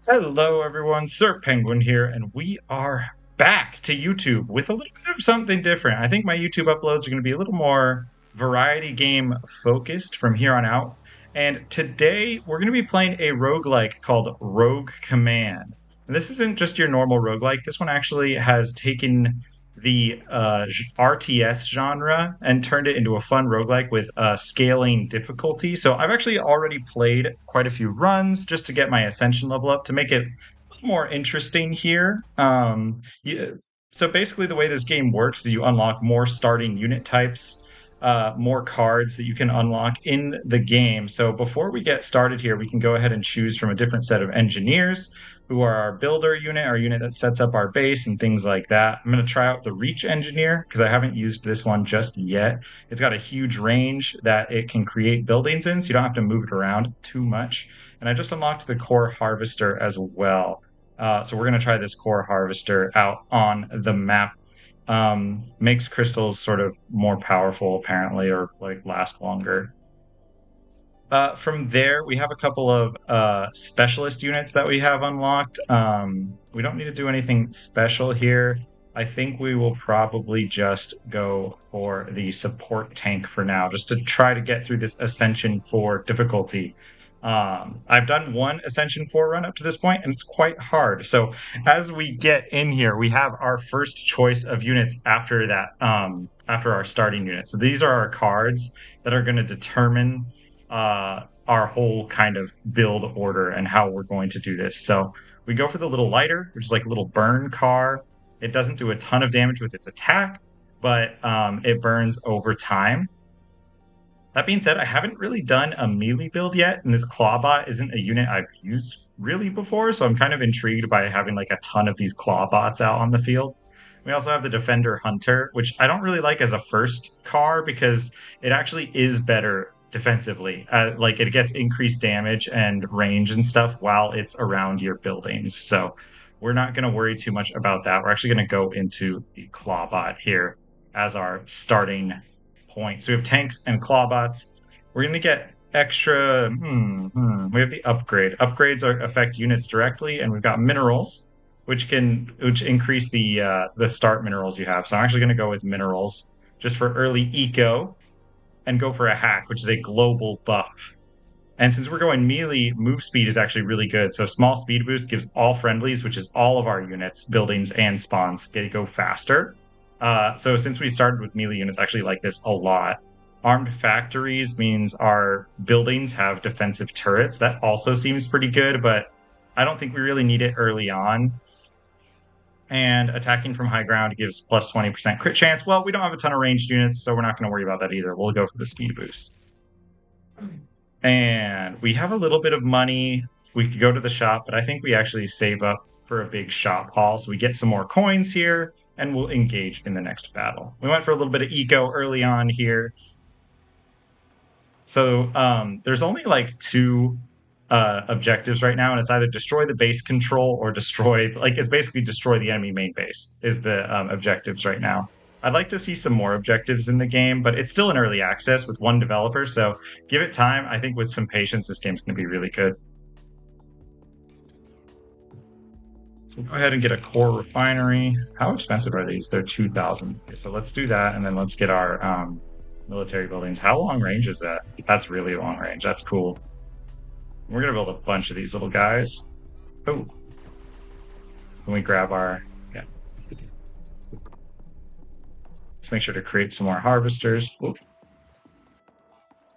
Hello, everyone. SirPengwin here, and we are back to YouTube with a little bit of something different. I think my YouTube uploads are going to be a little more variety game focused from here on out. And today we're going to be playing a roguelike called Rogue Command. And this isn't just your normal roguelike. This one actually has taken the RTS genre and turned it into a fun roguelike with scaling difficulty. So I've actually already played quite a few runs just to get my Ascension level up to make it a little more interesting here. So basically, the way this game works is you unlock more starting unit types. More cards that you can unlock in the game. So before we get started here, we can go ahead and choose from a different set of engineers who are our builder unit, our unit that sets up our base and things like that. I'm going to try out the Reach Engineer because I haven't used this one just yet. It's got a huge range that it can create buildings in, so you don't have to move it around too much. And I just unlocked the Core Harvester as well. So we're going to try this Core Harvester out on the map. Makes crystals sort of more powerful, apparently, or like last longer. From there, we have a couple of specialist units that we have unlocked. We don't need to do anything special here. I think we will probably just go for the support tank for now, just to try to get through this Ascension 4 difficulty. I've done one Ascension 4 run up to this point, and it's quite hard. So as we get in here, we have our first choice of units after that, after our starting unit. So these are our cards that are going to determine our whole kind of build order and how we're going to do this. So we go for the little lighter, which is like a little burn car. It doesn't do a ton of damage with its attack, but it burns over time. That being said, I haven't really done a melee build yet, and this clawbot isn't a unit I've used really before, so I'm kind of intrigued by having like a ton of these clawbots out on the field. We also have the Defender Hunter, which I don't really like as a first car because it actually is better defensively. Like it gets increased damage and range and stuff while it's around your buildings. So we're not going to worry too much about that. We're actually going to go into the clawbot here as our starting point. So we have tanks and clawbots. We're going to get extra. We have the upgrade. Upgrades affect units directly, and we've got minerals, which increase the start minerals you have. So I'm actually going to go with minerals just for early eco, and go for a hack, which is a global buff. And since we're going melee, move speed is actually really good. So small speed boost gives all friendlies, which is all of our units, buildings, and spawns, go faster. So since we started with melee units, I actually like this a lot. Armed factories means our buildings have defensive turrets. That also seems pretty good, but I don't think we really need it early on. And attacking from high ground gives plus 20% crit chance. Well, we don't have a ton of ranged units, so we're not going to worry about that either. We'll go for the speed boost. And we have a little bit of money. We could go to the shop, but I think we actually save up for a big shop haul. So we get some more coins here, and we'll engage in the next battle. We went for a little bit of eco early on here. So there's only like two objectives right now, and it's either destroy the base control or destroy, like it's basically destroy the enemy main base is the objectives right now. I'd like to see some more objectives in the game, but it's still in early access with one developer, so give it time. I think with some patience, this game's going to be really good. So go ahead and get a core refinery. How expensive are these? They're 2,000. Okay, so let's do that, and then let's get our military buildings. How long range is that? That's really long range. That's cool. We're going to build a bunch of these little guys. Oh. Can we grab our... Yeah. Let's make sure to create some more harvesters. Ooh.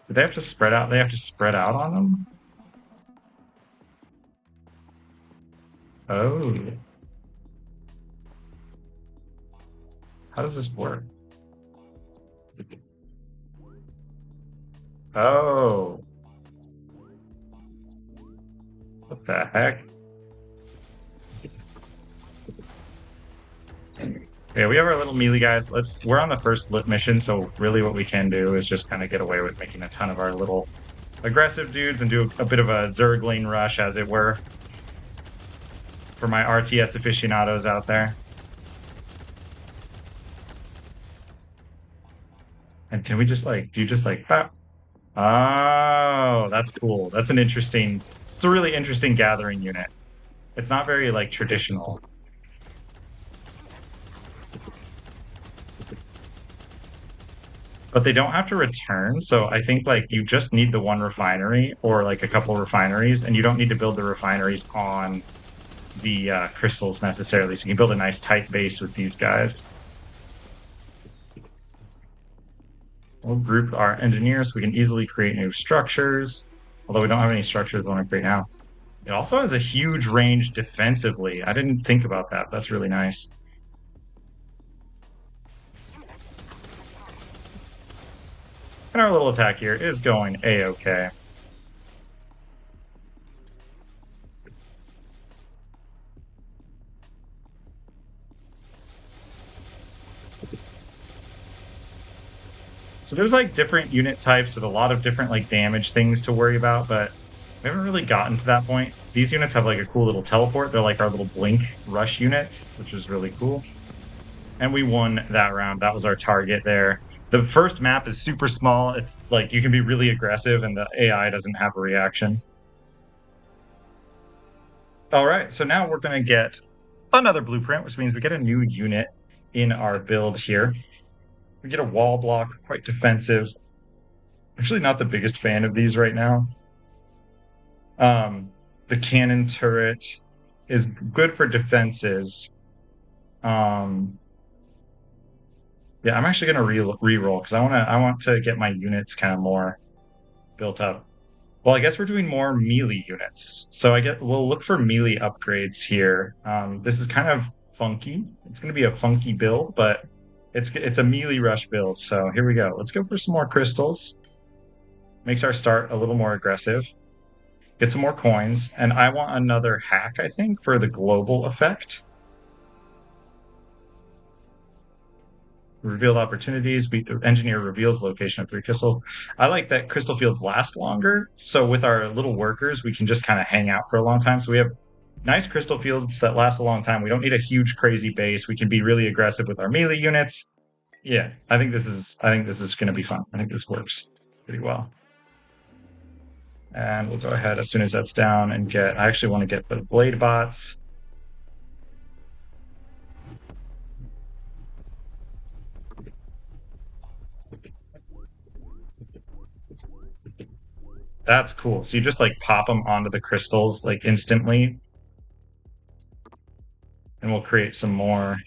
Do they have to spread out? They have to spread out on them? Oh. How does this work? Oh. What the heck? Yeah, we have our little melee guys. We're on the first lit mission, so really what we can do is just kind of get away with making a ton of our little aggressive dudes and do a bit of a Zergling rush, as it were, for my RTS aficionados out there. And can we just like, do you just like, bop? Oh, that's cool. That's an interesting, it's a really interesting gathering unit. It's not very like traditional. But they don't have to return, so I think like you just need the one refinery or like a couple refineries, and you don't need to build the refineries on the crystals necessarily. So you can build a nice tight base with these guys. We'll group our engineers so we can easily create new structures, although we don't have any structures we want to create now. It also has a huge range defensively. I didn't think about that. That's really nice. And our little attack here is going a-okay. So there's like different unit types with a lot of different like damage things to worry about, but we haven't really gotten to that point. These units have like a cool little teleport. They're like our little blink rush units, which is really cool. And we won that round. That was our target there. The first map is super small. It's like you can be really aggressive and the AI doesn't have a reaction. All right, so now we're going to get another blueprint, which means we get a new unit in our build here. We get a wall block, quite defensive. Actually not the biggest fan of these right now. The cannon turret is good for defenses. Yeah, I'm actually gonna re-roll because I want to get my units kind of more built up. Well, I guess we're doing more melee units, so we'll look for melee upgrades here. This is kind of funky. It's gonna be a funky build, but it's a melee rush build. So here we go. Let's go for some more crystals. Makes our start a little more aggressive. Get some more coins, and I want another hack, I think, for the global effect. Revealed opportunities. Engineer reveals location of 3 crystal. I like that crystal fields last longer, so with our little workers, we can just kind of hang out for a long time. So we have nice crystal fields that last a long time. We don't need a huge, crazy base. We can be really aggressive with our melee units. Yeah, I think this is going to be fun. I think this works pretty well. And we'll go ahead as soon as that's down and I actually want to get the blade bots. That's cool. So you just like pop them onto the crystals like instantly. And we'll create some more.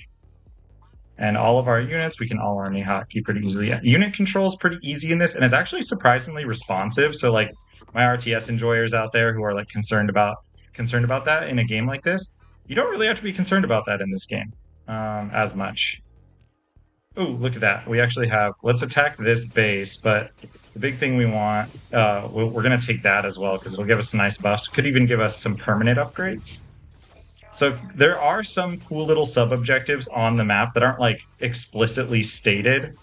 And all of our units, we can all army hotkey pretty easily. Unit control is pretty easy in this, and it's actually surprisingly responsive. So like my RTS enjoyers out there who are like concerned about that in a game like this, you don't really have to be concerned about that in this game as much. Oh, look at that. We actually have, let's attack this base, but the big thing we want, we're going to take that as well because it'll give us nice buffs. Could even give us some permanent upgrades. So there are some cool little sub-objectives on the map that aren't like explicitly stated,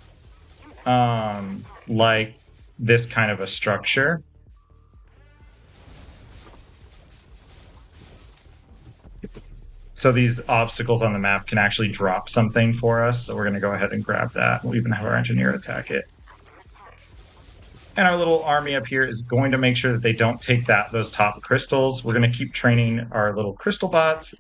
like this kind of a structure. So these obstacles on the map can actually drop something for us. So we're going to go ahead and grab that. We'll even have our engineer attack it. And our little army up here is going to make sure that they don't take those top crystals. We're going to keep training our little crystal bots.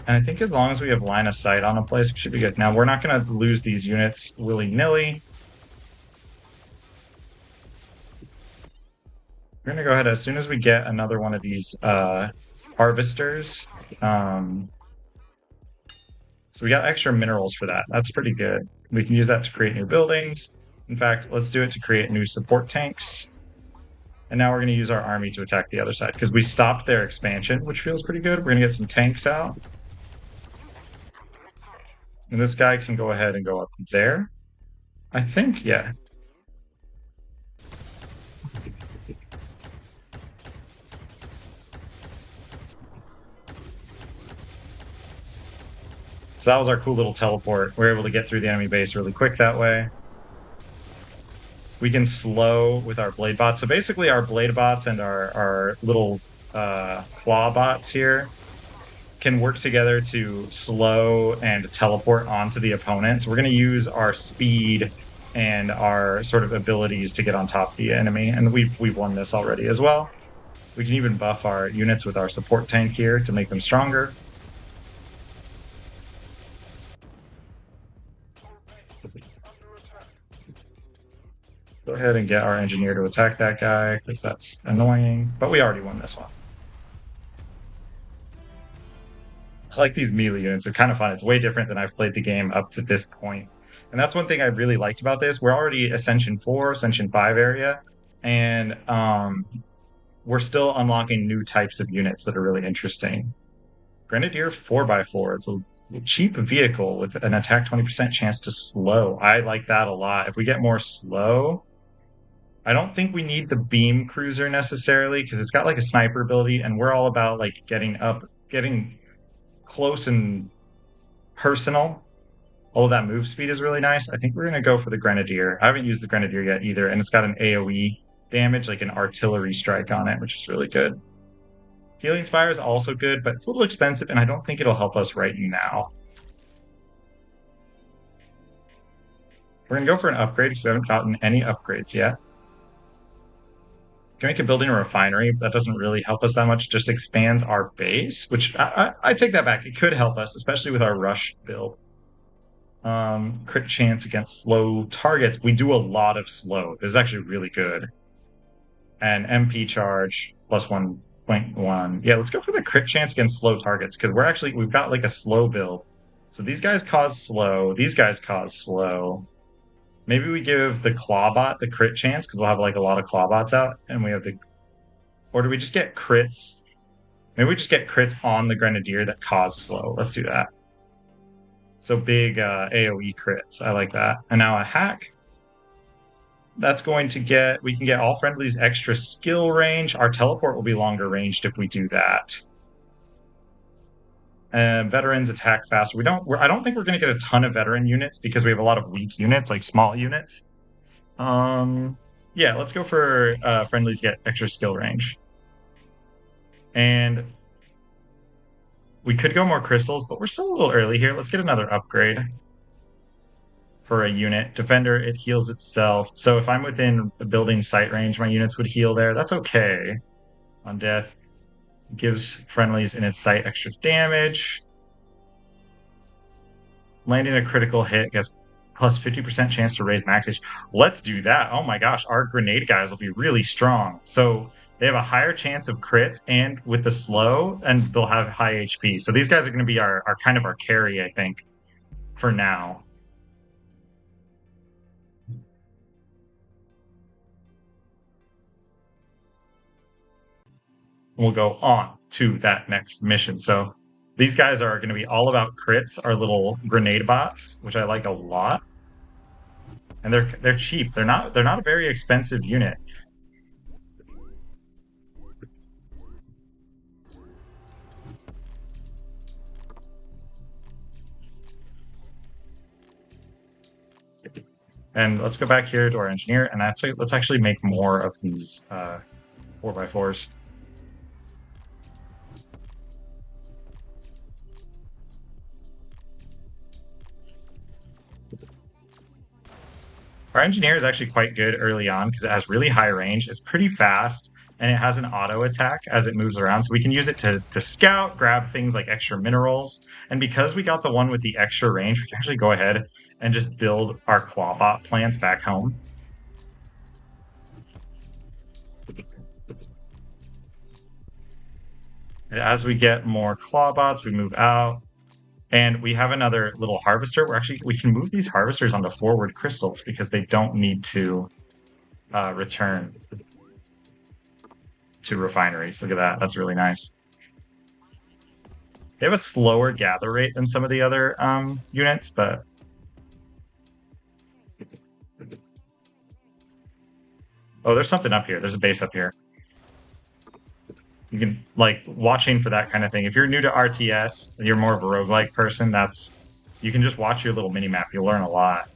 And I think as long as we have line of sight on a place, we should be good. Now, we're not going to lose these units willy-nilly. We're going to go ahead as soon as we get another one of these harvesters. So we got extra minerals for that. That's pretty good. We can use that to create new buildings. In fact, let's do it to create new support tanks. And now we're going to use our army to attack the other side because we stopped their expansion, which feels pretty good. We're going to get some tanks out. And this guy can go ahead and go up there. I think, yeah. So that was our cool little teleport. We're able to get through the enemy base really quick that way. We can slow with our blade bots. So basically our blade bots and our little claw bots here can work together to slow and teleport onto the opponent. So we're going to use our speed and our sort of abilities to get on top of the enemy. And we've won this already as well. We can even buff our units with our support tank here to make them stronger. Go ahead and get our engineer to attack that guy, because that's annoying. But we already won this one. I like these melee units. It's kind of fun. It's way different than I've played the game up to this point. And that's one thing I really liked about this. We're already Ascension 4, Ascension 5 area, and we're still unlocking new types of units that are really interesting. Grenadier 4x4. It's a cheap vehicle with an attack 20% chance to slow. I like that a lot. If we get more slow, I don't think we need the beam cruiser necessarily, because it's got like a sniper ability, and we're all about like getting close and personal. All that move speed is really nice. I think we're going to go for the Grenadier. I haven't used the Grenadier yet either, and it's got an AoE damage, like an artillery strike on it, which is really good. Healing Spire is also good, but it's a little expensive, and I don't think it'll help us right now. We're going to go for an upgrade because we haven't gotten any upgrades yet. Can make a building a refinery. That doesn't really help us that much. It just expands our base, which I take that back. It could help us, especially with our rush build. Crit chance against slow targets. We do a lot of slow. This is actually really good. And MP charge plus 1.1. Yeah, let's go for the crit chance against slow targets, because we've got like a slow build. So these guys cause slow. These guys cause slow. Maybe we give the clawbot the crit chance, because we'll have like a lot of clawbots out, and we have or do we just get crits? Maybe we just get crits on the Grenadier that cause slow. Let's do that. So big AoE crits. I like that. And now a hack. That's going to we can get all friendlies extra skill range. Our teleport will be longer ranged if we do that. Veterans attack faster. I don't think we're going to get a ton of veteran units, because we have a lot of weak units, like small units. Yeah, let's go for friendlies get extra skill range. And we could go more crystals, but we're still a little early here. Let's get another upgrade for a unit. Defender, it heals itself. So if I'm within a building sight range, my units would heal there. That's okay. On death, gives friendlies in its sight extra damage. Landing a critical hit gets plus 50% chance to raise max HP. Let's do that. Oh my gosh, our grenade guys will be really strong. So they have a higher chance of crits, and with the slow, and they'll have high HP. So these guys are going to be our kind of our carry, I think, for now. We'll go on to that next mission. So these guys are going to be all about crits, our little grenade bots, which I like a lot. And they're cheap. They're not a very expensive unit. And let's go back here to our engineer, and let's actually make more of these 4x4s. Our engineer is actually quite good early on, because it has really high range. It's pretty fast, and it has an auto attack as it moves around. So we can use it to scout, grab things like extra minerals. And because we got the one with the extra range, we can actually go ahead and just build our clawbot plants back home. And as we get more clawbots, we move out. And we have another little harvester. We can move these harvesters onto forward crystals, because they don't need to return to refineries. Look at that. That's really nice. They have a slower gather rate than some of the other units, but oh, there's something up here. There's a base up here. You can, like, watching for that kind of thing. If you're new to RTS, you're more of a roguelike person, you can just watch your little mini-map. You'll learn a lot.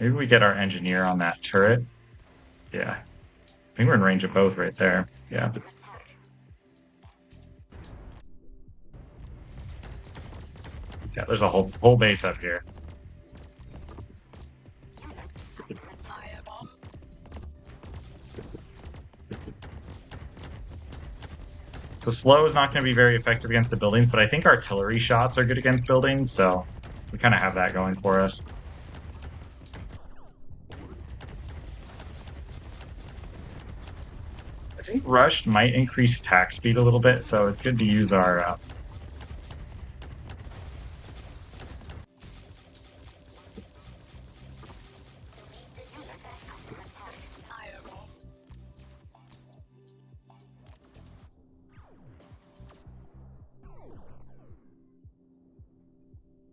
Maybe we get our engineer on that turret. Yeah. I think we're in range of both right there. Yeah. Yeah, there's a whole base up here. So slow is not going to be very effective against the buildings, but I think artillery shots are good against buildings, so we kind of have that going for us. I think rushed might increase attack speed a little bit, so it's good to use our...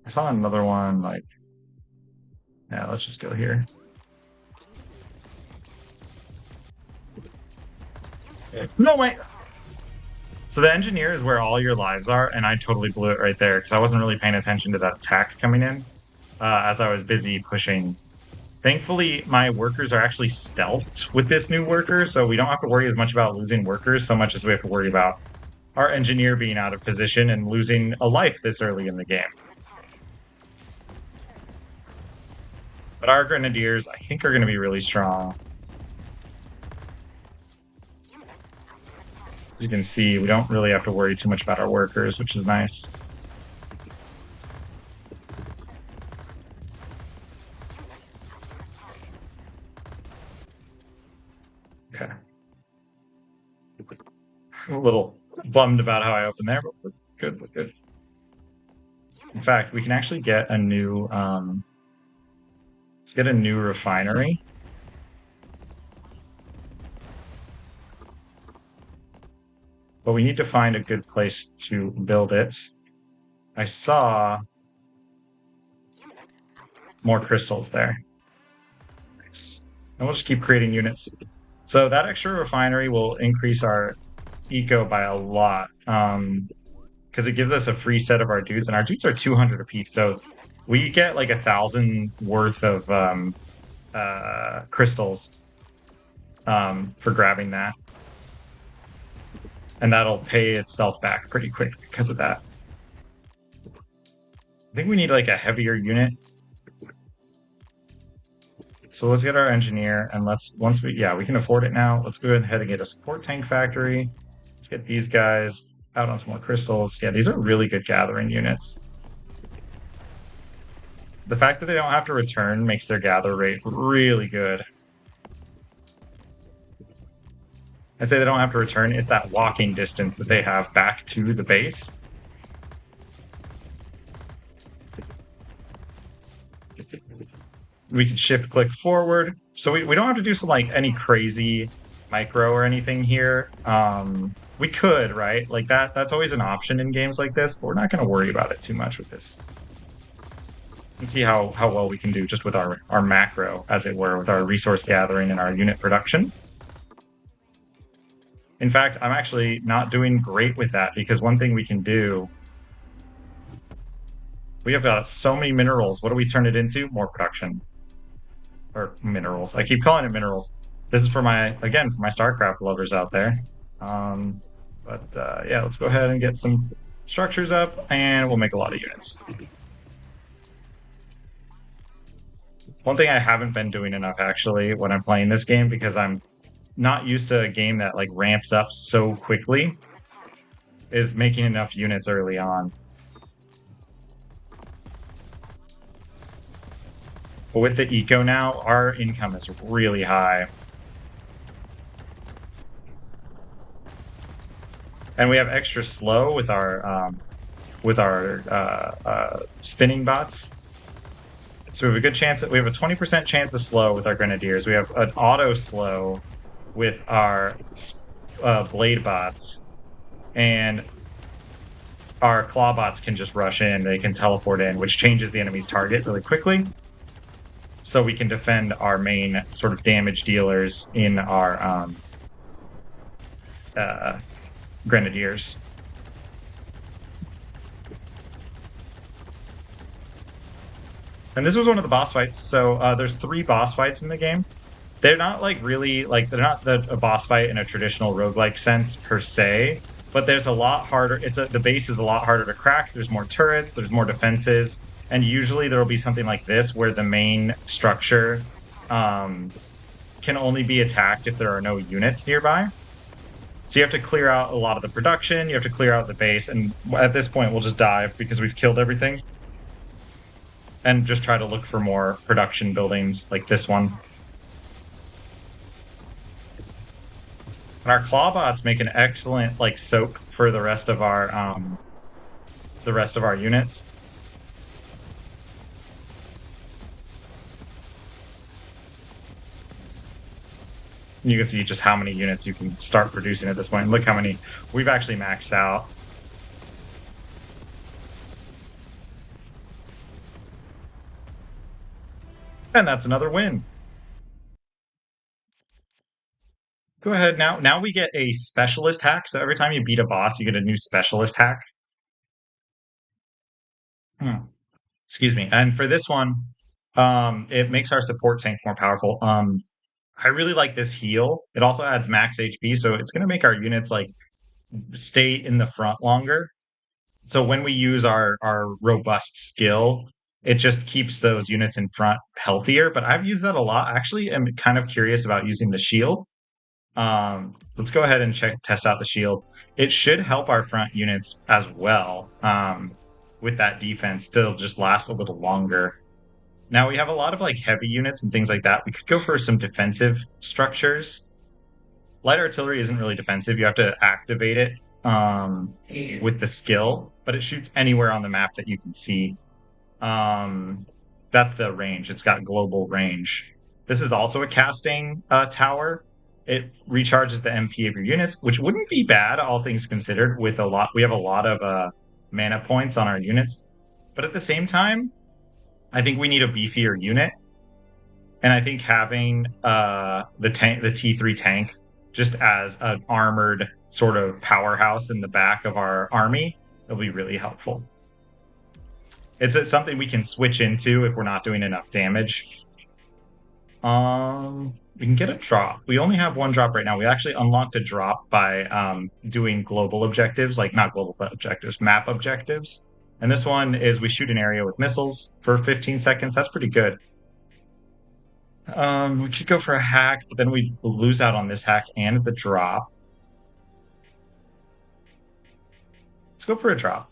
I saw another one, like... Yeah, let's just go here. No, wait! So the engineer is where all your lives are, and I totally blew it right there, because I wasn't really paying attention to that attack coming in, as I was busy pushing. Thankfully, my workers are actually stealthed with this new worker, so we don't have to worry as much about losing workers so much as we have to worry about our engineer being out of position and losing a life this early in the game. But our grenadiers, I think, are going to be really strong. As you can see, we don't really have to worry too much about our workers, which is nice. Okay. I'm a little bummed about how I opened there, but we're good, we're good. In fact, we can actually get a new... let's get a new refinery. But we need to find a good place to build it. I saw more crystals there. Nice. And we'll just keep creating units. So that extra refinery will increase our eco by a lot, because it gives us a free set of our dudes, and our dudes are 200 apiece. So we get like 1,000 worth of crystals for grabbing that. And that'll pay itself back pretty quick because of that. I think we need like a heavier unit. So let's get our engineer, and we can afford it now. Let's go ahead and get a support tank factory. Let's get these guys out on some more crystals. Yeah, these are really good gathering units. The fact that they don't have to return makes their gather rate really good. I say they don't have to return. It's that walking distance that they have back to the base. We can shift click forward. So we don't have to do some like any crazy micro or anything here. We could, right? Like that's always an option in games like this, but we're not going to worry about it too much with this. And see how well we can do just with our macro, as it were, with our resource gathering and our unit production. In fact, I'm actually not doing great with that, because one thing we can do... We have got so many minerals. What do we turn it into? More production. Or minerals. I keep calling it minerals. This is for my StarCraft lovers out there. Yeah, let's go ahead and get some structures up, and we'll make a lot of units. One thing I haven't been doing enough, actually, when I'm playing this game, because I'm not used to a game that like ramps up so quickly, is making enough units early on. But with the eco now, our income is really high. And we have extra slow with our spinning bots. So we have a good chance that we have a 20% chance of slow with our grenadiers. We have an auto slow with our blade bots, and our claw bots can just rush in. They can teleport in, which changes the enemy's target really quickly. So we can defend our main sort of damage dealers in our grenadiers. And this was one of the boss fights. So there's 3 boss fights in the game. They're not like really like they're not a boss fight in a traditional roguelike sense per se, but there's a lot harder. The base is a lot harder to crack. There's more turrets. There's more defenses. And usually there will be something like this where the main structure can only be attacked if there are no units nearby. So you have to clear out a lot of the production, you have to clear out the base, and at this point we'll just dive because we've killed everything. And just try to look for more production buildings like this one. And our clawbots make an excellent like soak for the rest of our units. You can see just how many units you can start producing at this point. And look how many we've actually maxed out. And that's another win. Go ahead now. Now we get a specialist hack. So every time you beat a boss, you get a new specialist hack. Excuse me. And for this one, it makes our support tank more powerful. I really like this heal. It also adds max HP, so it's going to make our units like stay in the front longer. So when we use our robust skill, it just keeps those units in front healthier. But I've used that a lot. Actually, I'm kind of curious about using the shield. Let's go ahead and test out the shield. It should help our front units as well. With that defense, still just last a little longer. Now we have a lot of like heavy units and things like that. We could go for some defensive structures. Light artillery isn't really defensive. You have to activate it with the skill, but it shoots anywhere on the map that you can see. That's the range. It's got global range. This is also a casting tower. It recharges the MP of your units, which wouldn't be bad, all things considered. We have a lot of mana points on our units, but at the same time, I think we need a beefier unit, and I think having the T3 tank just as an armored sort of powerhouse in the back of our army will be really helpful. It's something we can switch into if we're not doing enough damage. We can get a drop. We only have one drop right now. We actually unlocked a drop by doing global objectives, like not global objectives, map objectives. And this one is we shoot an area with missiles for 15 seconds. That's pretty good. We could go for a hack, but then we lose out on this hack and the drop. Let's go for a drop.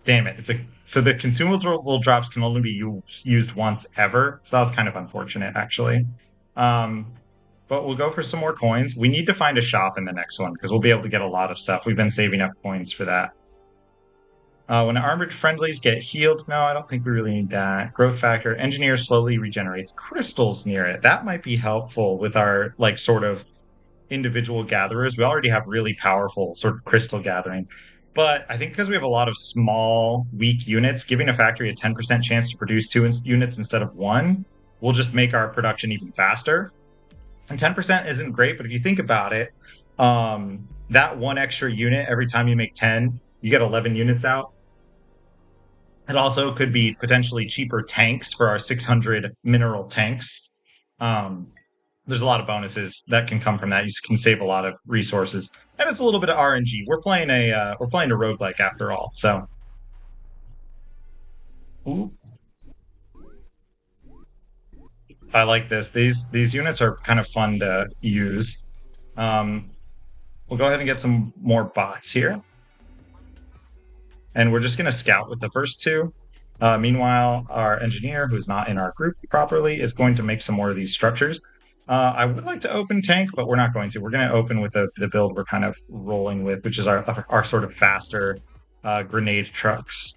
Damn it. So the consumable drops can only be used once ever. So that was kind of unfortunate, actually. But we'll go for some more coins. We need to find a shop in the next one because we'll be able to get a lot of stuff. We've been saving up coins for that. When armored friendlies get healed, no, I don't think we really need that. Growth factor, engineer slowly regenerates crystals near it. That might be helpful with our like sort of individual gatherers. We already have really powerful sort of crystal gathering. But I think because we have a lot of small, weak units, giving a factory a 10% chance to produce 2 units instead of 1 will just make our production even faster. And 10% isn't great, but if you think about it, that 1 extra unit every time you make 10, you get 11 units out. It also could be potentially cheaper tanks for our 600 mineral tanks. There's a lot of bonuses that can come from that. You can save a lot of resources, and it's a little bit of RNG. We're playing a roguelike after all. So, ooh. I like this. These units are kind of fun to use. We'll go ahead and get some more bots here, and we're just going to scout with the first 2. Meanwhile, our engineer, who's not in our group properly, is going to make some more of these structures. I would like to open tank, but we're not going to. We're going to open with the build we're kind of rolling with, which is our sort of faster grenade trucks.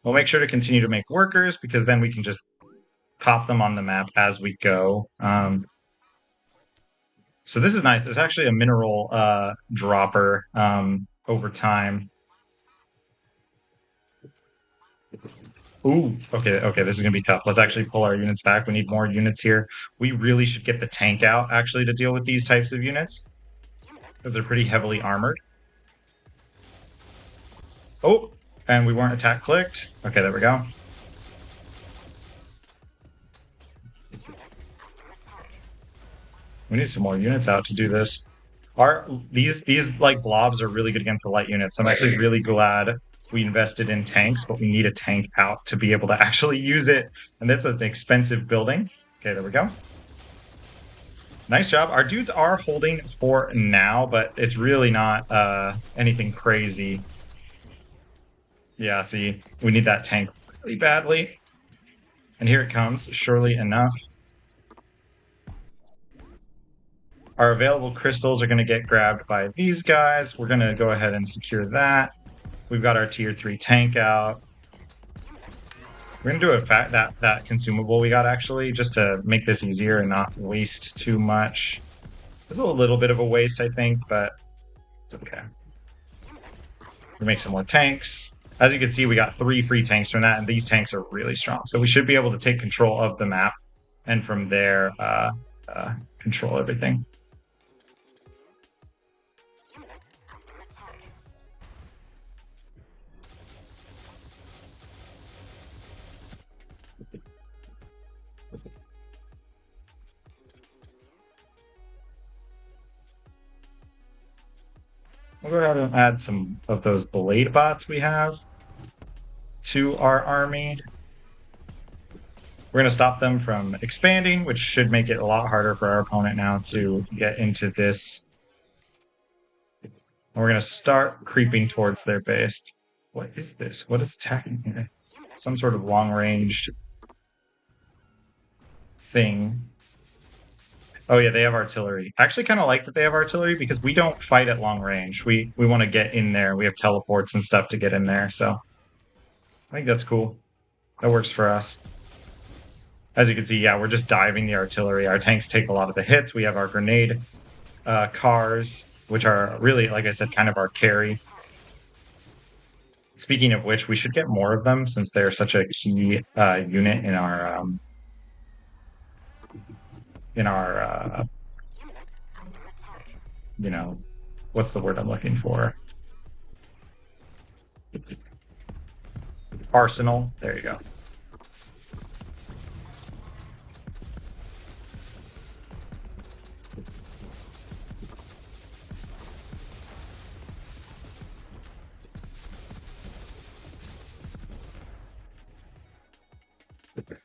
We'll make sure to continue to make workers because then we can just pop them on the map as we go. So this is nice. It's actually a mineral dropper over time. Ooh, okay, this is going to be tough. Let's actually pull our units back. We need more units here. We really should get the tank out, actually, to deal with these types of units, because they're pretty heavily armored. Oh, and we weren't attack clicked. Okay, there we go. We need some more units out to do this. These like blobs are really good against the light units. I'm actually really glad we invested in tanks, but we need a tank out to be able to actually use it. And that's an expensive building. Okay, there we go. Nice job. Our dudes are holding for now, but it's really not anything crazy. Yeah, see, we need that tank really badly. And here it comes, surely enough. Our available crystals are going to get grabbed by these guys. We're going to go ahead and secure that. We've got our tier 3 tank out. We're going to do that consumable we got, actually, just to make this easier and not waste too much. It's a little bit of a waste, I think, but it's okay. We make some more tanks. As you can see, we got 3 free tanks from that, and these tanks are really strong. So we should be able to take control of the map, and from there, control everything. We'll go ahead and add some of those blade bots we have to our army. We're going to stop them from expanding, which should make it a lot harder for our opponent now to get into this. And we're going to start creeping towards their base. What is this? What is attacking here? Some sort of long-ranged thing. Oh yeah, they have artillery. I actually kind of like that they have artillery because we don't fight at long range. We want to get in there. We have teleports and stuff to get in there, so I think that's cool. That works for us. As you can see, yeah, we're just diving the artillery. Our tanks take a lot of the hits. We have our grenade cars, which are really, like I said, kind of our carry. Speaking of which, we should get more of them since they're such a key unit in our you know, what's the word I'm looking for? Arsenal. There you go.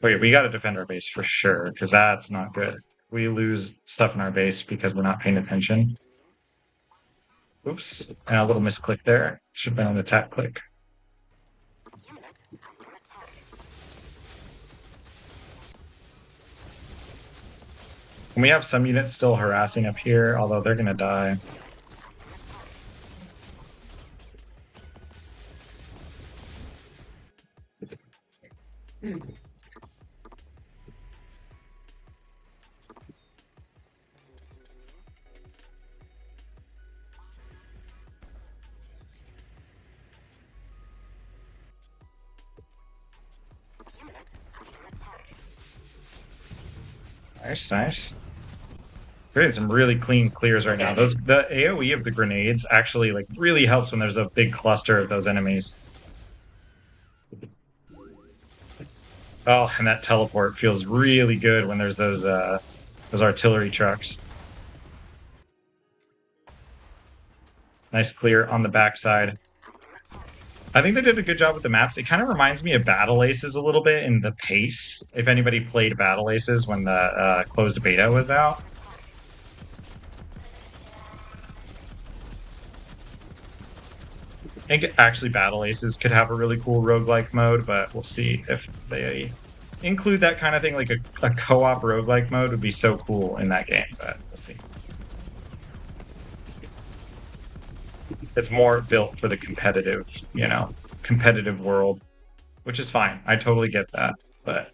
Oh yeah, we got to defend our base for sure, because that's not good. We lose stuff in our base because we're not paying attention. Oops, and a little misclick there. Should have been on the tap click. And we have some units still harassing up here, although they're going to die. Nice, nice. We're getting some really clean clears right now. The AoE of the grenades actually like really helps when there's a big cluster of those enemies. Oh, and that teleport feels really good when there's those artillery trucks. Nice clear on the backside. I think they did a good job with the maps. It kind of reminds me of Battle Aces a little bit in the pace. If anybody played Battle Aces when the closed beta was out. I think actually Battle Aces could have a really cool roguelike mode, but we'll see if they include that kind of thing. Like a co-op roguelike mode would be so cool in that game, but we'll see. It's more built for the competitive, competitive world, which is fine. I totally get that, but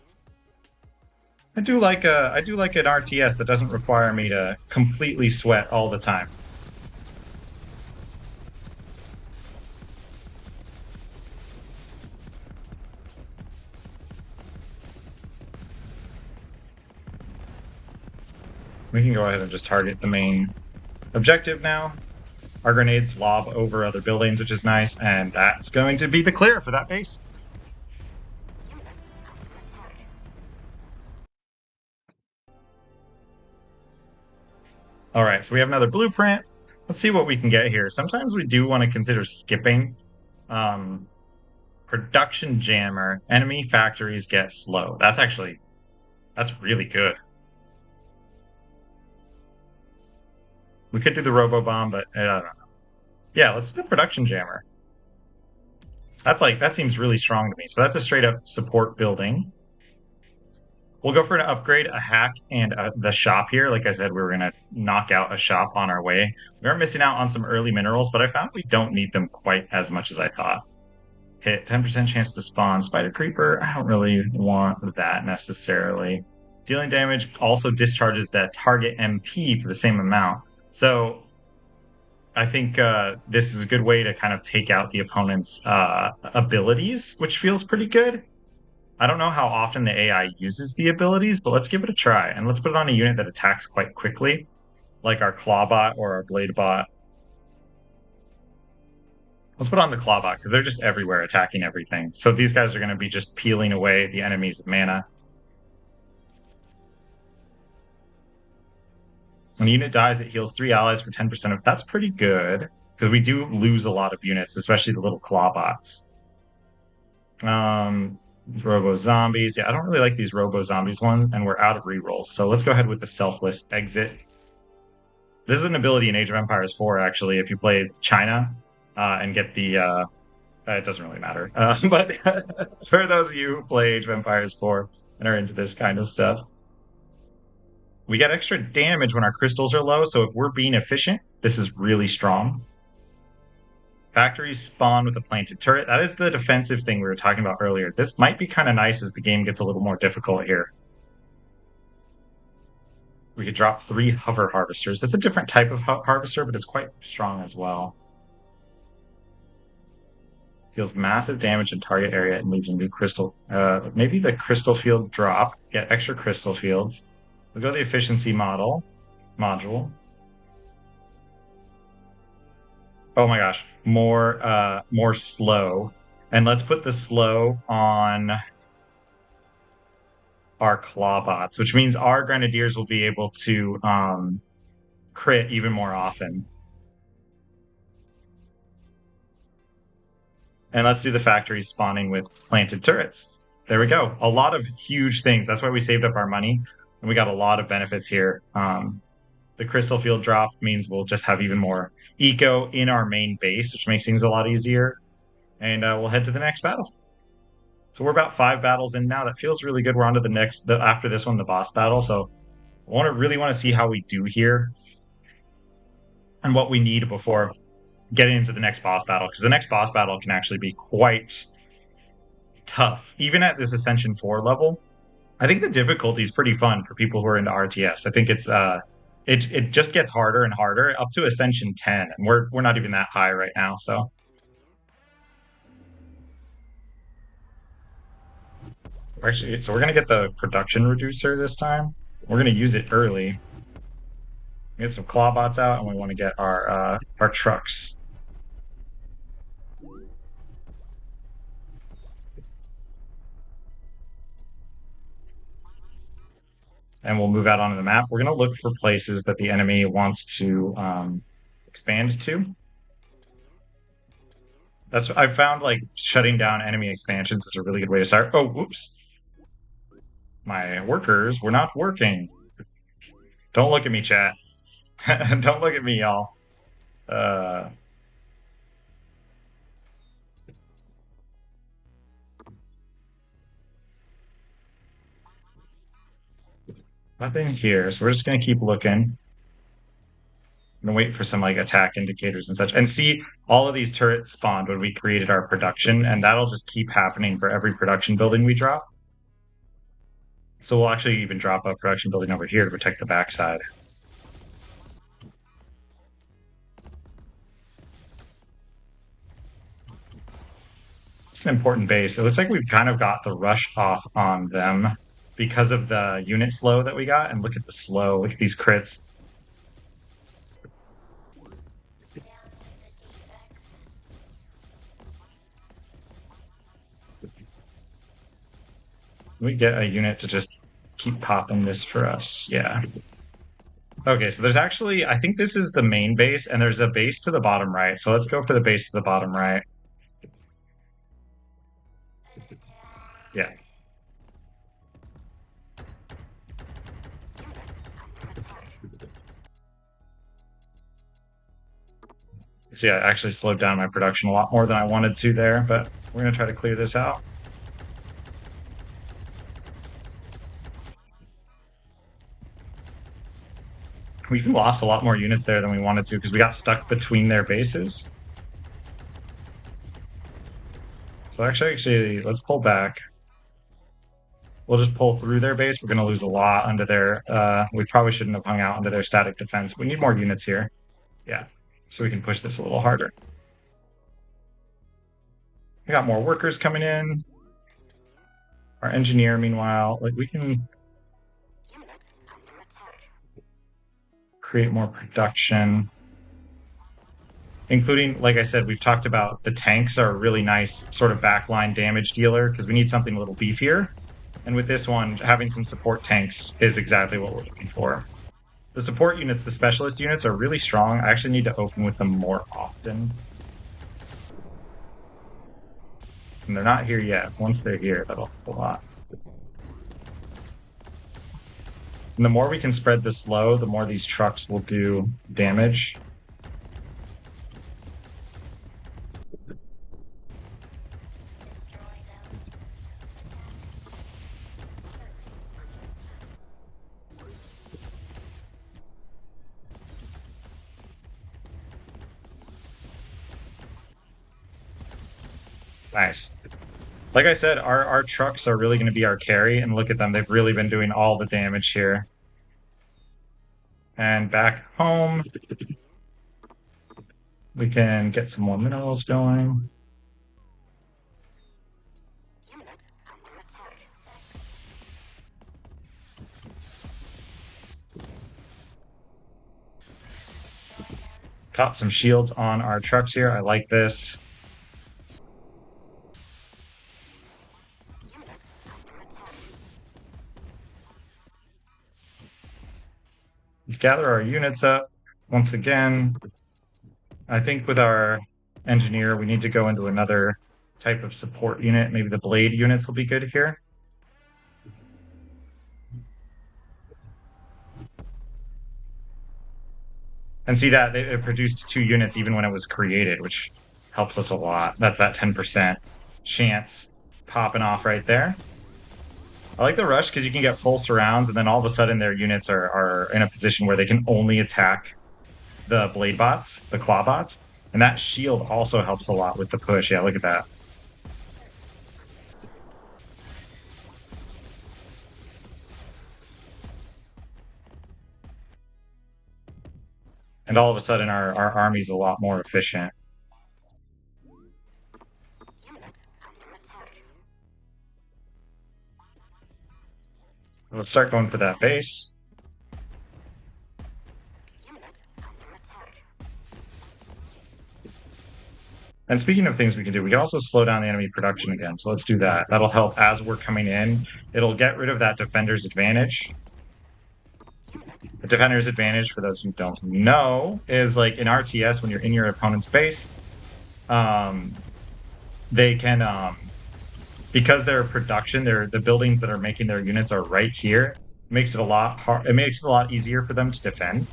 I do like an RTS that doesn't require me to completely sweat all the time. We can go ahead and just target the main objective now. Our grenades lob over other buildings, which is nice, and that's going to be the clear for that base. All right, so we have another blueprint. Let's see what we can get here. Sometimes we do want to consider skipping Production jammer. Enemy factories get slow. That's really good. We could do the robo bomb, but I don't know. Yeah, let's do the production jammer. That seems really strong to me. So that's a straight up support building. We'll go for an upgrade, a hack, and the shop here. Like I said, we were going to knock out a shop on our way. We are missing out on some early minerals, but I found we don't need them quite as much as I thought. Hit 10% chance to spawn spider creeper. I don't really want that necessarily. Dealing damage also discharges that target MP for the same amount. So I think this is a good way to kind of take out the opponent's abilities, which feels pretty good. I don't know how often the AI uses the abilities, but let's give it a try. And let's put it on a unit that attacks quite quickly, like our clawbot or our bladebot. Let's put on the clawbot because they're just everywhere attacking everything. So these guys are going to be just peeling away the enemy's mana. When a unit dies, it heals 3 allies for 10% of... That's pretty good, because we do lose a lot of units, especially the little clawbots. Robo zombies. Yeah, I don't really like these robo zombies one, and we're out of rerolls. So let's go ahead with the selfless exit. This is an ability in Age of Empires 4, actually, if you play China and get the... it doesn't really matter. But for those of you who play Age of Empires 4 and are into this kind of stuff, we get extra damage when our crystals are low, so if we're being efficient, this is really strong. Factories spawn with a planted turret. That is the defensive thing we were talking about earlier. This might be kind of nice as the game gets a little more difficult here. We could drop 3 hover harvesters. That's a different type of harvester, but it's quite strong as well. Deals massive damage in target area and leaves a new crystal. Maybe the crystal field drop. Get extra crystal fields. We'll go the efficiency module. Oh my gosh, more slow. And let's put the slow on our clawbots, which means our grenadiers will be able to crit even more often. And let's do the factory spawning with planted turrets. There we go. A lot of huge things. That's why we saved up our money. And we got a lot of benefits here. The crystal field drop means we'll just have even more eco in our main base, which makes things a lot easier. And we'll head to the next battle. So we're about 5 battles in now. That feels really good. We're on to the next, after this one, the boss battle. So I really want to see how we do here and what we need before getting into the next boss battle, because the next boss battle can actually be quite tough, even at this Ascension 4 level. I think the difficulty is pretty fun for people who are into RTS. I think it's it just gets harder and harder up to Ascension 10, and we're not even that high right now. So actually, we're gonna get the production reducer this time. We're gonna use it early. Get some clawbots out, and we want to get our trucks. And we'll move out onto the map. We're going to look for places that the enemy wants to expand to. I found like shutting down enemy expansions is a really good way to start. Oh, whoops. My workers were not working. Don't look at me, chat. Don't look at me, y'all. Nothing here, so we're just gonna keep looking. I'm gonna wait for some like attack indicators and such, and see all of these turrets spawned when we created our production, and that'll just keep happening for every production building we drop. So we'll actually even drop a production building over here to protect the backside. It's an important base. It looks like we've kind of got the rush off on them because of the unit slow that we got. And look at the slow. Look at these crits. We get a unit to just keep popping this for us. Yeah. Okay, so there's actually, I think this is the main base, and there's a base to the bottom right. So let's go for the base to the bottom right. Yeah. See, I actually slowed down my production a lot more than I wanted to there, but we're going to try to clear this out. We've lost a lot more units there than we wanted to because we got stuck between their bases. So actually, let's pull back. We'll just pull through their base. We're going to lose a lot under their... we probably shouldn't have hung out under their static defense. We need more units here. Yeah, so we can push this a little harder. We got more workers coming in. Our engineer, meanwhile, like we can create more production. Including, like I said, we've talked about the tanks are a really nice sort of backline damage dealer because we need something a little beefier. And with this one, having some support tanks is exactly what we're looking for. The support units, the specialist units, are really strong. I actually need to open with them more often. And they're not here yet. Once they're here, that'll help a lot. And the more we can spread this low, the more these trucks will do damage. Nice. Like I said, our trucks are really going to be our carry, and look at them. They've really been doing all the damage here. And back home, we can get some more minerals going. Got some shields on our trucks here. I like this. Let's gather our units up once again. I think with our engineer, we need to go into another type of support unit. Maybe the blade units will be good here. And see that it produced 2 units even when it was created, which helps us a lot. That's that 10% chance popping off right there. I like the rush because you can get full surrounds, and then all of a sudden their units are in a position where they can only attack the blade bots, the claw bots. And that shield also helps a lot with the push. Yeah, look at that. And all of a sudden our army's a lot more efficient. Let's start going for that base. And speaking of things we can do, we can also slow down the enemy production again. So let's do that. That'll help as we're coming in. It'll get rid of that defender's advantage. The defender's advantage, for those who don't know, is like in RTS, when you're in your opponent's base, they can, because their production, the buildings that are making their units are right here, makes it a lot hard. It makes it a lot easier for them to defend.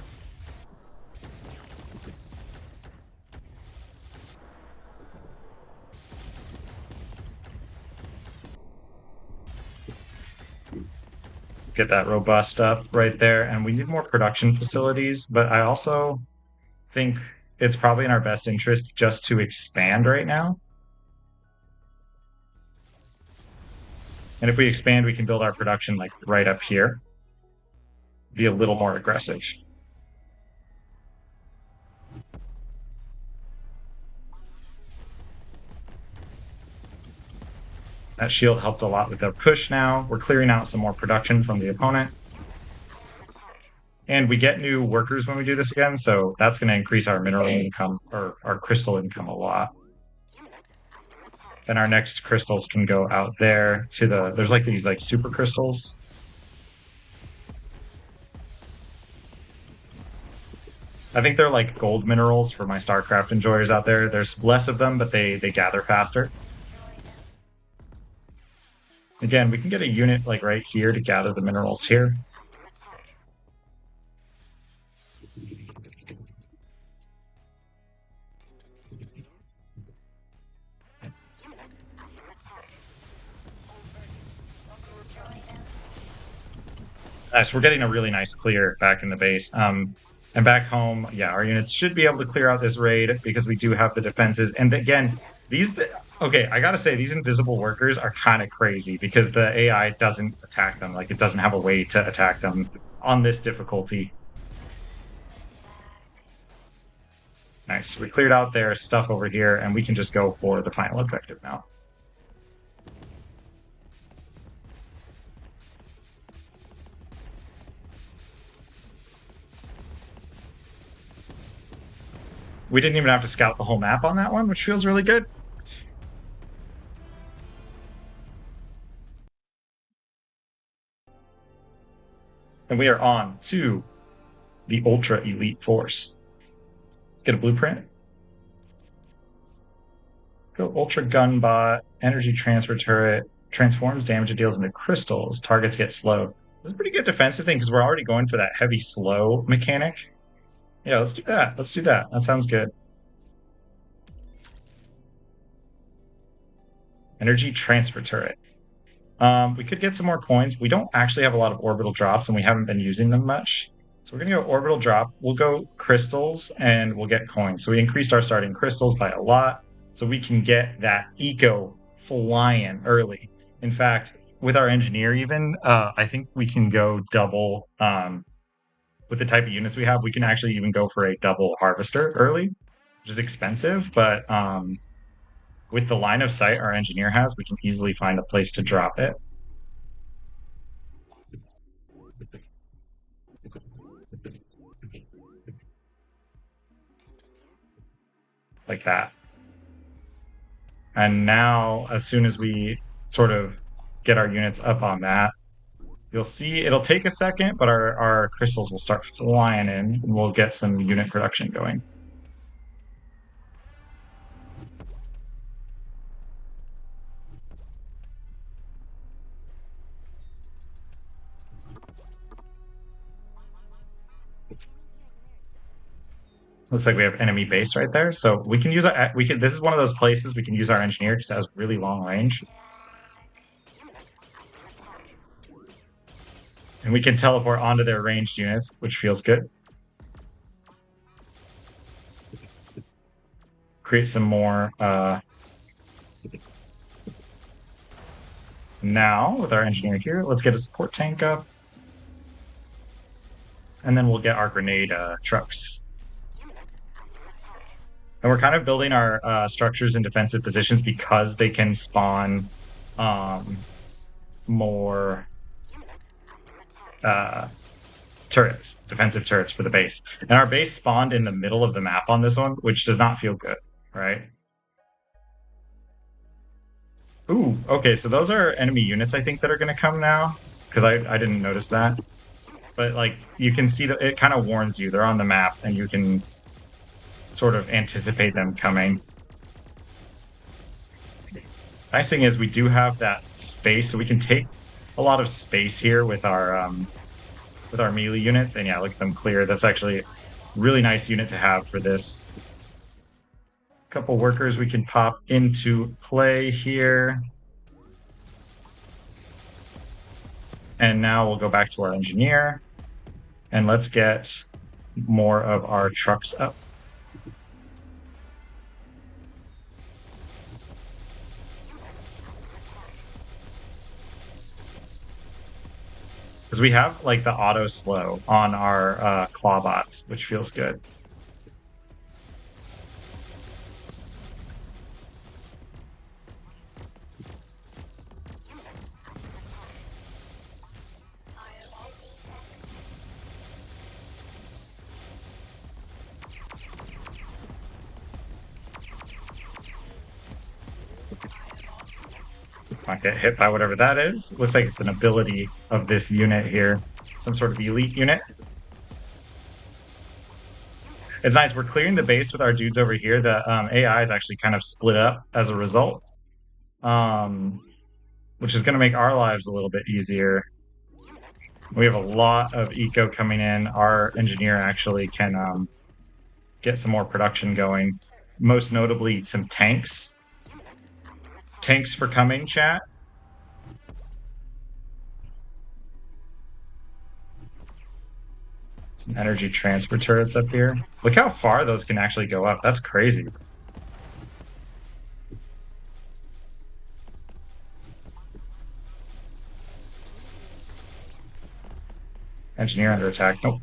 Get that robust up right there, and we need more production facilities, but I also think it's probably in our best interest just to expand right now. And if we expand, we can build our production like right up here. Be a little more aggressive. That shield helped a lot with their push now. We're clearing out some more production from the opponent. And we get new workers when we do this again, so that's going to increase our mineral income, or our crystal income a lot. Then our next crystals can go out there to there's like these like super crystals. I think they're like gold minerals for my StarCraft enjoyers out there. There's less of them, but they gather faster. Again, we can get a unit like right here to gather the minerals here. Nice, we're getting a really nice clear back in the base. And back home, yeah, our units should be able to clear out this raid because we do have the defenses. And again, okay, I gotta say, these invisible workers are kind of crazy because the AI doesn't attack them. Like, it doesn't have a way to attack them on this difficulty. Nice, we cleared out their stuff over here, and we can just go for the final objective now. We didn't even have to scout the whole map on that one, which feels really good. And we are on to the Ultra Elite Force. Get a blueprint. Go Ultra Gunbot, Energy Transfer Turret, transforms damage it deals into crystals. Targets get slowed. This is a pretty good defensive thing because we're already going for that heavy slow mechanic. Yeah, let's do that. Let's do that. That sounds good. Energy Transfer Turret. We could get some more coins. We don't actually have a lot of orbital drops, and we haven't been using them much. So we're going to go orbital drop. We'll go crystals, and we'll get coins. So we increased our starting crystals by a lot, so we can get that eco flying early. In fact, with our engineer even, I think we can go double, with the type of units we have, we can actually even go for a double harvester early, which is expensive, but with the line of sight our engineer has, we can easily find a place to drop it. Like that. And now, as soon as we sort of get our units up on that, you'll see it'll take a second, but our crystals will start flying in, and we'll get some unit production going. Looks like we have enemy base right there, so we can use our this is one of those places we can use our engineer because it has really long range. And we can teleport onto their ranged units, which feels good. Create some more now with our engineer here. Let's get a support tank up. And then we'll get our grenade trucks. And we're kind of building our structures in defensive positions because they can spawn more turrets, defensive turrets for the base. And our base spawned in the middle of the map on this one, which does not feel good, right? Ooh, okay, so those are enemy units, I think, that are going to come now, because I didn't notice that. But, like, you can see that it kind of warns you. They're on the map, and you can sort of anticipate them coming. Nice thing is we do have that space, so we can take a lot of space here with our melee units. And yeah, look at them clear. That's actually a really nice unit to have for this. A couple workers we can pop into play here. And now we'll go back to our engineer. And let's get more of our trucks up. Because we have like the auto slow on our clawbots, which feels good. Let's not get hit by whatever that is. Looks like it's an ability of this unit here. Some sort of elite unit. It's nice. We're clearing the base with our dudes over here. The AI is actually kind of split up as a result. which is going to make our lives a little bit easier. We have a lot of eco coming in. Our engineer actually can get some more production going. Most notably, some tanks. Tanks for coming, chat. Some energy transfer turrets up here. Look how far those can actually go up. That's crazy. Engineer under attack. Nope.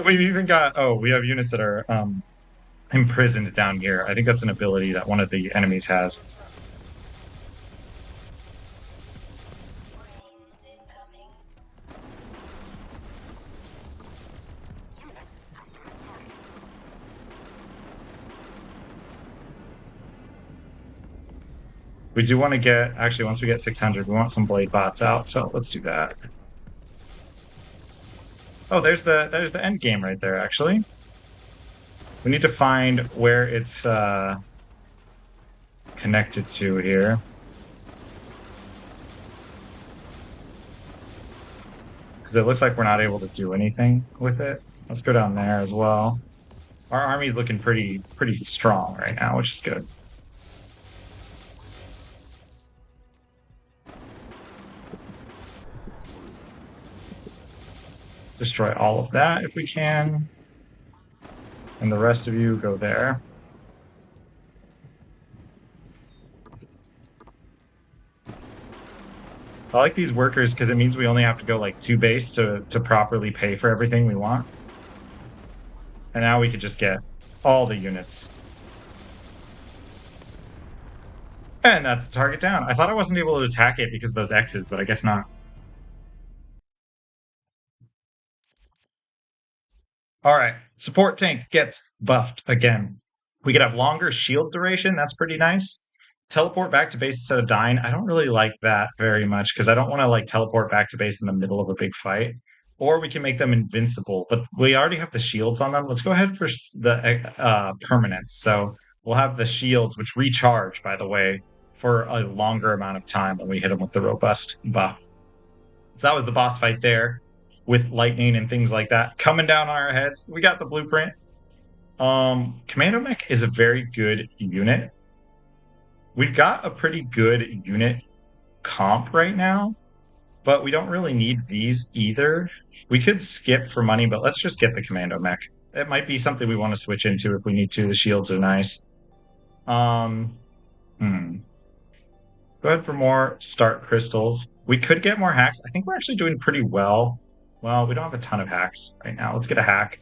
We've even got, oh, we have units that are imprisoned down here. I think that's an ability that one of the enemies has. We do want to get, actually, once we get 600, we want some blade bots out, so let's do that. Oh, there's the end game right there, actually. We need to find where it's connected to here. Because it looks like we're not able to do anything with it. Let's go down there as well. Our army's looking pretty strong right now, which is good. Destroy all of that if we can. And the rest of you go there. I like these workers because it means we only have to go like 2 base to properly pay for everything we want. And now we could just get all the units. And that's the target down. I thought I wasn't able to attack it because of those X's, but I guess not. All right, support tank gets buffed again. We could have longer shield duration. That's pretty nice. Teleport back to base instead of dying. I don't really like that very much because I don't want to like teleport back to base in the middle of a big fight. Or we can make them invincible, but we already have the shields on them. Let's go ahead for the permanence. So we'll have the shields, which recharge, by the way, for a longer amount of time when we hit them with the robust buff. So that was the boss fight there with lightning and things like that coming down on our heads. We got the blueprint. Commando Mech is a very good unit. We've got a pretty good unit comp right now, but we don't really need these either. We could skip for money, but let's just get the Commando Mech. It might be something we want to switch into if we need to. The shields are nice. Let's go ahead for more start crystals. We could get more hacks. I think we're actually doing pretty well. Well, we don't have a ton of hacks right now. Let's get a hack.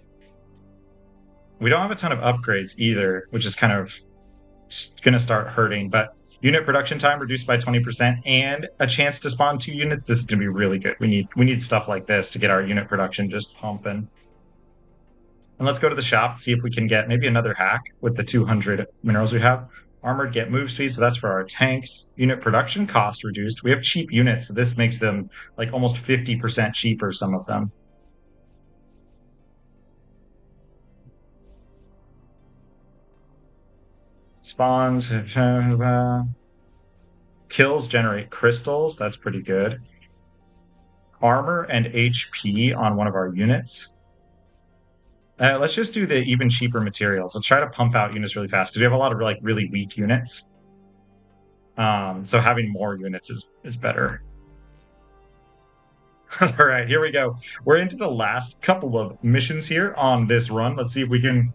We don't have a ton of upgrades either, which is kind of going to start hurting. But unit production time reduced by 20% and a chance to spawn 2 units. This is going to be really good. We need stuff like this to get our unit production just pumping. And let's go to the shop, see if we can get maybe another hack with the 200 minerals we have. Armored get move speed, so that's for our tanks. Unit production cost reduced. We have cheap units, so this makes them like almost 50% cheaper, some of them. Spawns. Kills generate crystals. That's pretty good. Armor and HP on one of our units. Let's just do the even cheaper materials. Let's try to pump out units really fast because we have a lot of like really weak units. So having more units is better. All right, here we go. We're into the last couple of missions here on this run. Let's see if we can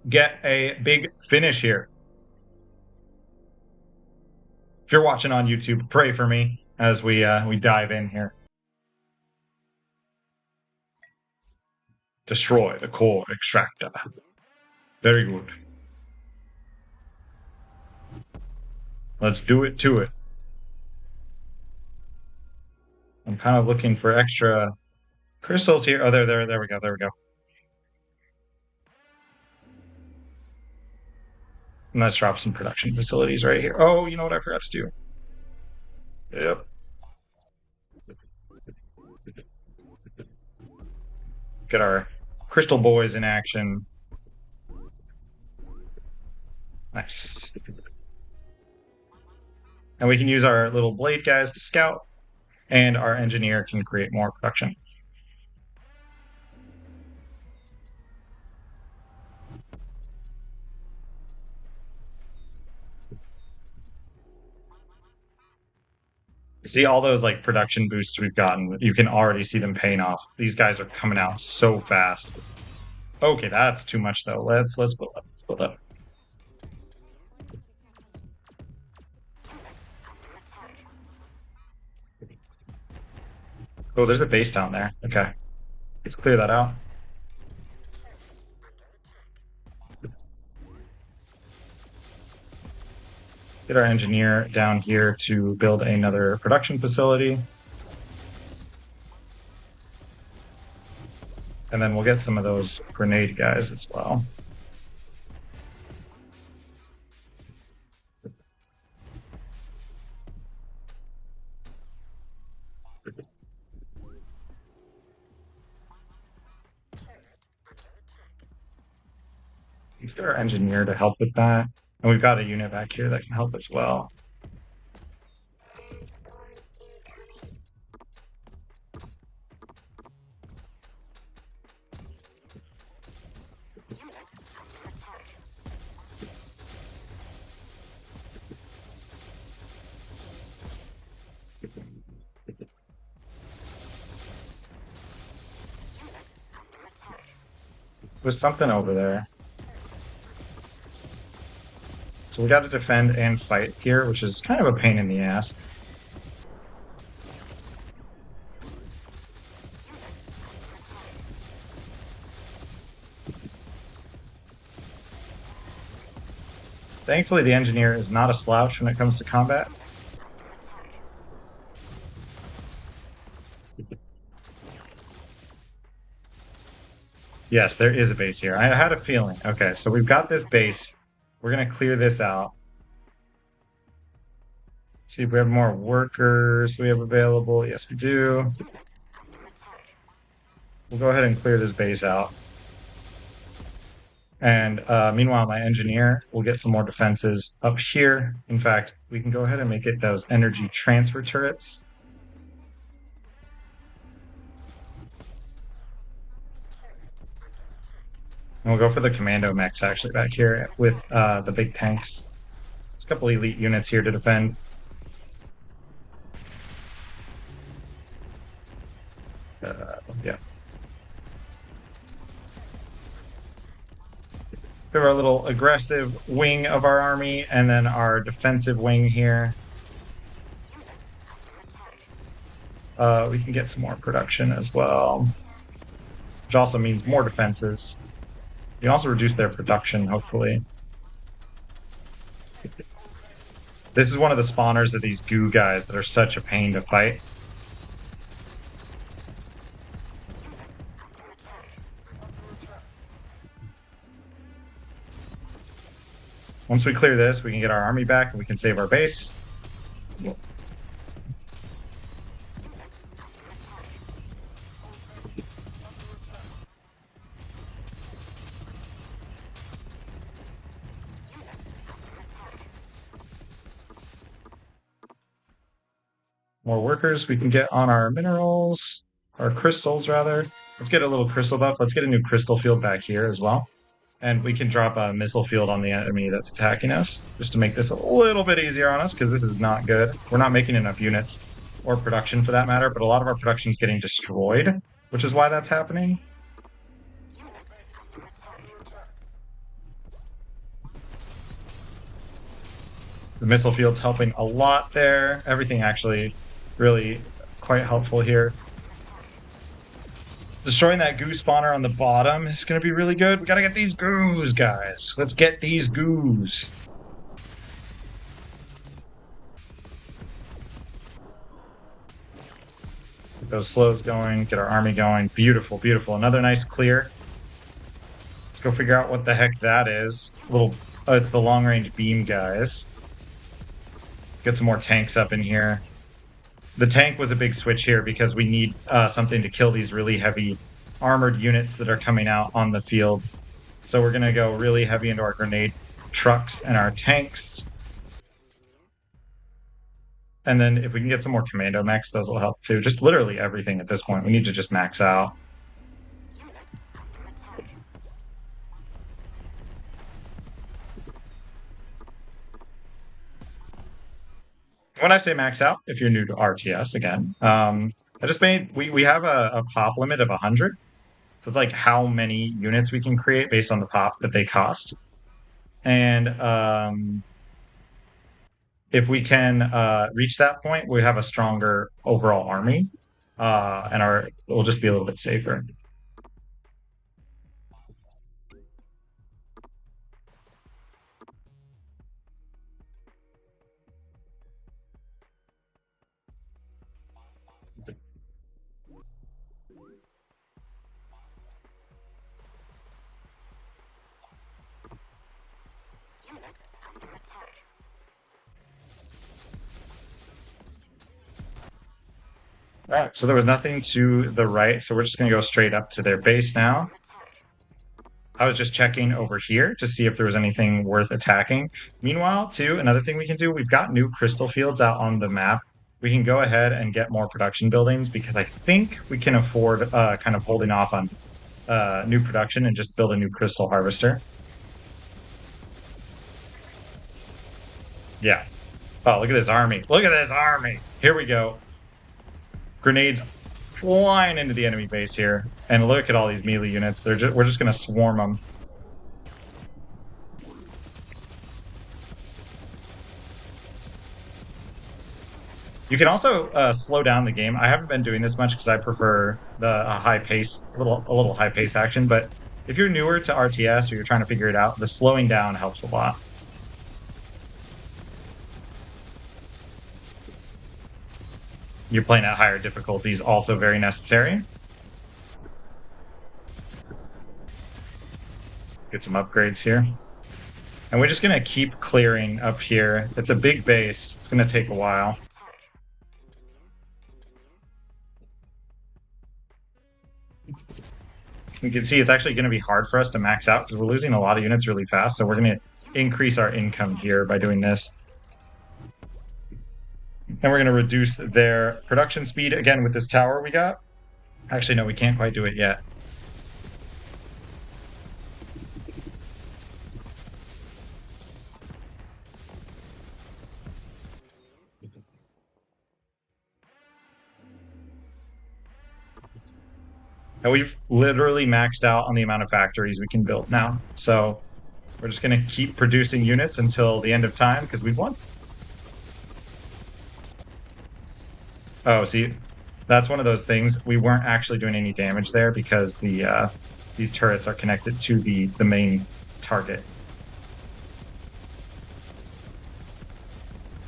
get a big finish here. If you're watching on YouTube, pray for me as we dive in here. Destroy the core extractor. Very good. Let's do it to it. I'm kind of looking for extra crystals here. Oh, there we go. There we go. And let's drop some production facilities right here. Oh, you know what I forgot to do? Yep. Get our crystal boys in action. Nice. And we can use our little blade guys to scout, and our engineer can create more production. See all those like production boosts we've gotten, you can already see them paying off. These guys are coming out so fast. Okay, that's too much though. Let's build up. Let's build up. Oh, there's a base down there. Okay. Let's clear that out. Get our engineer down here to build another production facility. And then we'll get some of those grenade guys as well. Let's get our engineer to help with that. And we've got a unit back here that can help as well. There's something over there. So we got to defend and fight here, which is kind of a pain in the ass. Thankfully, the engineer is not a slouch when it comes to combat. Yes, there is a base here. I had a feeling. Okay, so we've got this base. We're going to clear this out. Let's see if we have more workers we have available. Yes, we do. We'll go ahead and clear this base out. And meanwhile, my engineer will get some more defenses up here. In fact, we can go ahead and make it those energy transfer turrets. And we'll go for the commando mechs actually back here with the big tanks. There's a couple elite units here to defend. Yeah. We have our little aggressive wing of our army, and then our defensive wing here. We can get some more production as well, which also means more defenses. You can also reduce their production, hopefully. This is one of the spawners of these goo guys that are such a pain to fight. Once we clear this, we can get our army back and we can save our base. More workers we can get on our minerals, our crystals rather. Let's get a little crystal buff. Let's get a new crystal field back here as well. And we can drop a missile field on the enemy that's attacking us, just to make this a little bit easier on us, because this is not good. We're not making enough units, or production for that matter, but a lot of our production is getting destroyed, which is why that's happening. The missile field's helping a lot there. Everything actually really quite helpful here. Destroying that goo spawner on the bottom is going to be really good. We got to get these goos, guys. Let's get these goos. Get those slows going. Get our army going. Beautiful, beautiful. Another nice clear. Let's go figure out what the heck that is. Oh, it's the long-range beam guys. Get some more tanks up in here. The tank was a big switch here because we need something to kill these really heavy armored units that are coming out on the field. So we're going to go really heavy into our grenade trucks and our tanks. And then if we can get some more commando mechs, those will help too. Just literally everything at this point. We need to just max out. When I say max out, if you're new to RTS again, I just made, we have a pop limit of 100. So it's like how many units we can create based on the pop that they cost. And if we can reach that point, we have a stronger overall army, and we'll just be a little bit safer. All right, so there was nothing to the right, so we're just going to go straight up to their base now. I was just checking over here to see if there was anything worth attacking. Meanwhile, too, another thing we can do, we've got new crystal fields out on the map. We can go ahead and get more production buildings because I think we can afford kind of holding off on new production and just build a new crystal harvester. Yeah. Oh, look at this army. Look at this army. Here we go. Grenades flying into the enemy base here. And look at all these melee units. We're just going to swarm them. You can also slow down the game. I haven't been doing this much because I prefer the high pace, a little high pace action. But if you're newer to RTS or you're trying to figure it out, the slowing down helps a lot. You're playing at higher difficulties, also very necessary. Get some upgrades here. And we're just going to keep clearing up here. It's a big base. It's going to take a while. You can see it's actually going to be hard for us to max out because we're losing a lot of units really fast. So we're going to increase our income here by doing this. And we're going to reduce their production speed again with this tower we got. Actually, no, we can't quite do it yet. And we've literally maxed out on the amount of factories we can build now. So we're just going to keep producing units until the end of time because we've won. Oh, see, that's one of those things. We weren't actually doing any damage there because these turrets are connected to the main target.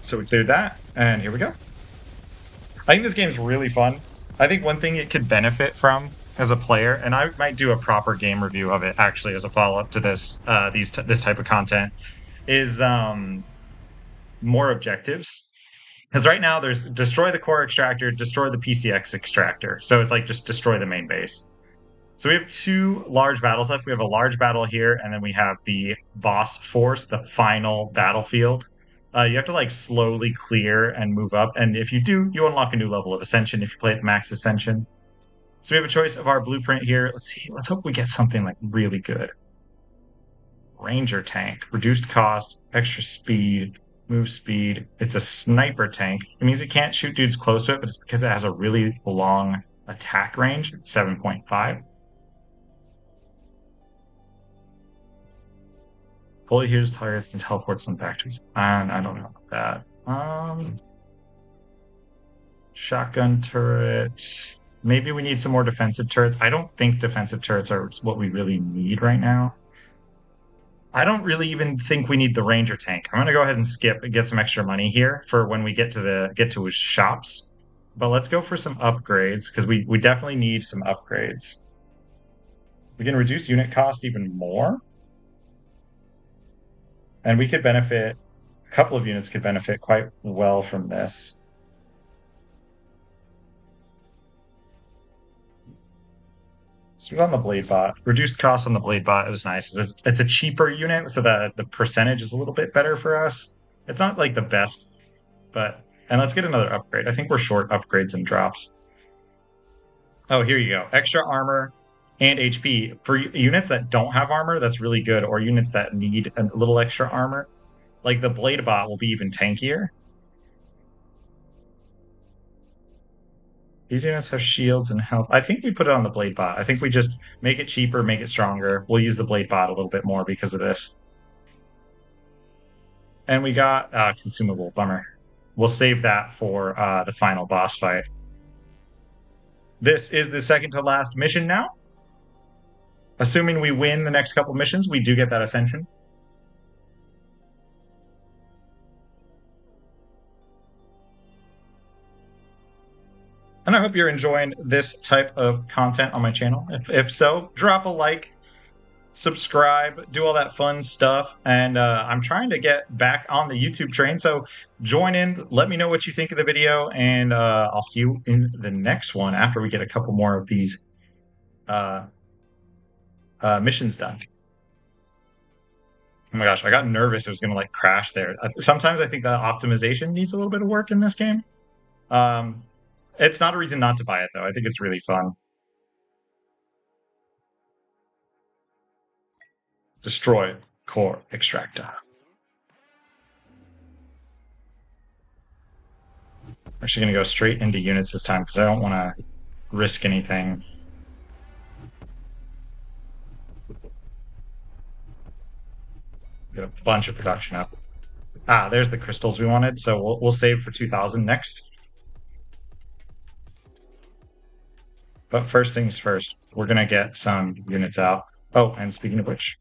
So we cleared that, and here we go. I think this game is really fun. I think one thing it could benefit from as a player, and I might do a proper game review of it actually as a follow-up to this this type of content, is more objectives. Because right now there's destroy the core extractor, destroy the PCX extractor. So it's like just destroy the main base. So we have two large battles left. We have a large battle here, and then we have the boss force, the final battlefield. You have to like slowly clear and move up. And if you do, you unlock a new level of Ascension if you play at max Ascension. So we have a choice of our blueprint here. Let's see. Let's hope we get something like really good. Ranger tank, reduced cost, extra speed, move speed. It's a sniper tank. It means it can't shoot dudes close to it, but it's because it has a really long attack range, 7.5. Fully heals targets and teleports them back to his. I don't know about that. Shotgun turret. Maybe we need some more defensive turrets. I don't think defensive turrets are what we really need right now. I don't really even think we need the ranger tank. I'm gonna go ahead and skip and get some extra money here for when we get to his shops. But let's go for some upgrades because we definitely need some upgrades. We can reduce unit cost even more. And we could benefit, a couple of units could benefit quite well from this. So on the blade bot, reduced cost on the blade bot. It was nice. It's a cheaper unit, so that the percentage is a little bit better for us. It's not like the best, but and let's get another upgrade. I think we're short upgrades and drops. Oh, here you go. Extra armor and HP for units that don't have armor. That's really good, or units that need a little extra armor. Like the blade bot will be even tankier. These units have shields and health. I think we put it on the blade bot. I think we just make it cheaper, make it stronger. We'll use the blade bot a little bit more because of this. And we got consumable. Bummer. We'll save that for the final boss fight. This is the second to last mission now. Assuming we win the next couple missions, we do get that Ascension. And I hope you're enjoying this type of content on my channel. If so, drop a like, subscribe, do all that fun stuff. And I'm trying to get back on the YouTube train. So join in, let me know what you think of the video, and I'll see you in the next one after we get a couple more of these missions done. Oh my gosh, I got nervous it was going to like crash there. Sometimes I think the optimization needs a little bit of work in this game. It's not a reason not to buy it, though. I think it's really fun. Destroy core extractor. I'm actually going to go straight into units this time because I don't want to risk anything. Get a bunch of production up. Ah, there's the crystals we wanted, so we'll save for 2,000 next. But first things first, we're going to get some units out. Oh, and speaking of which,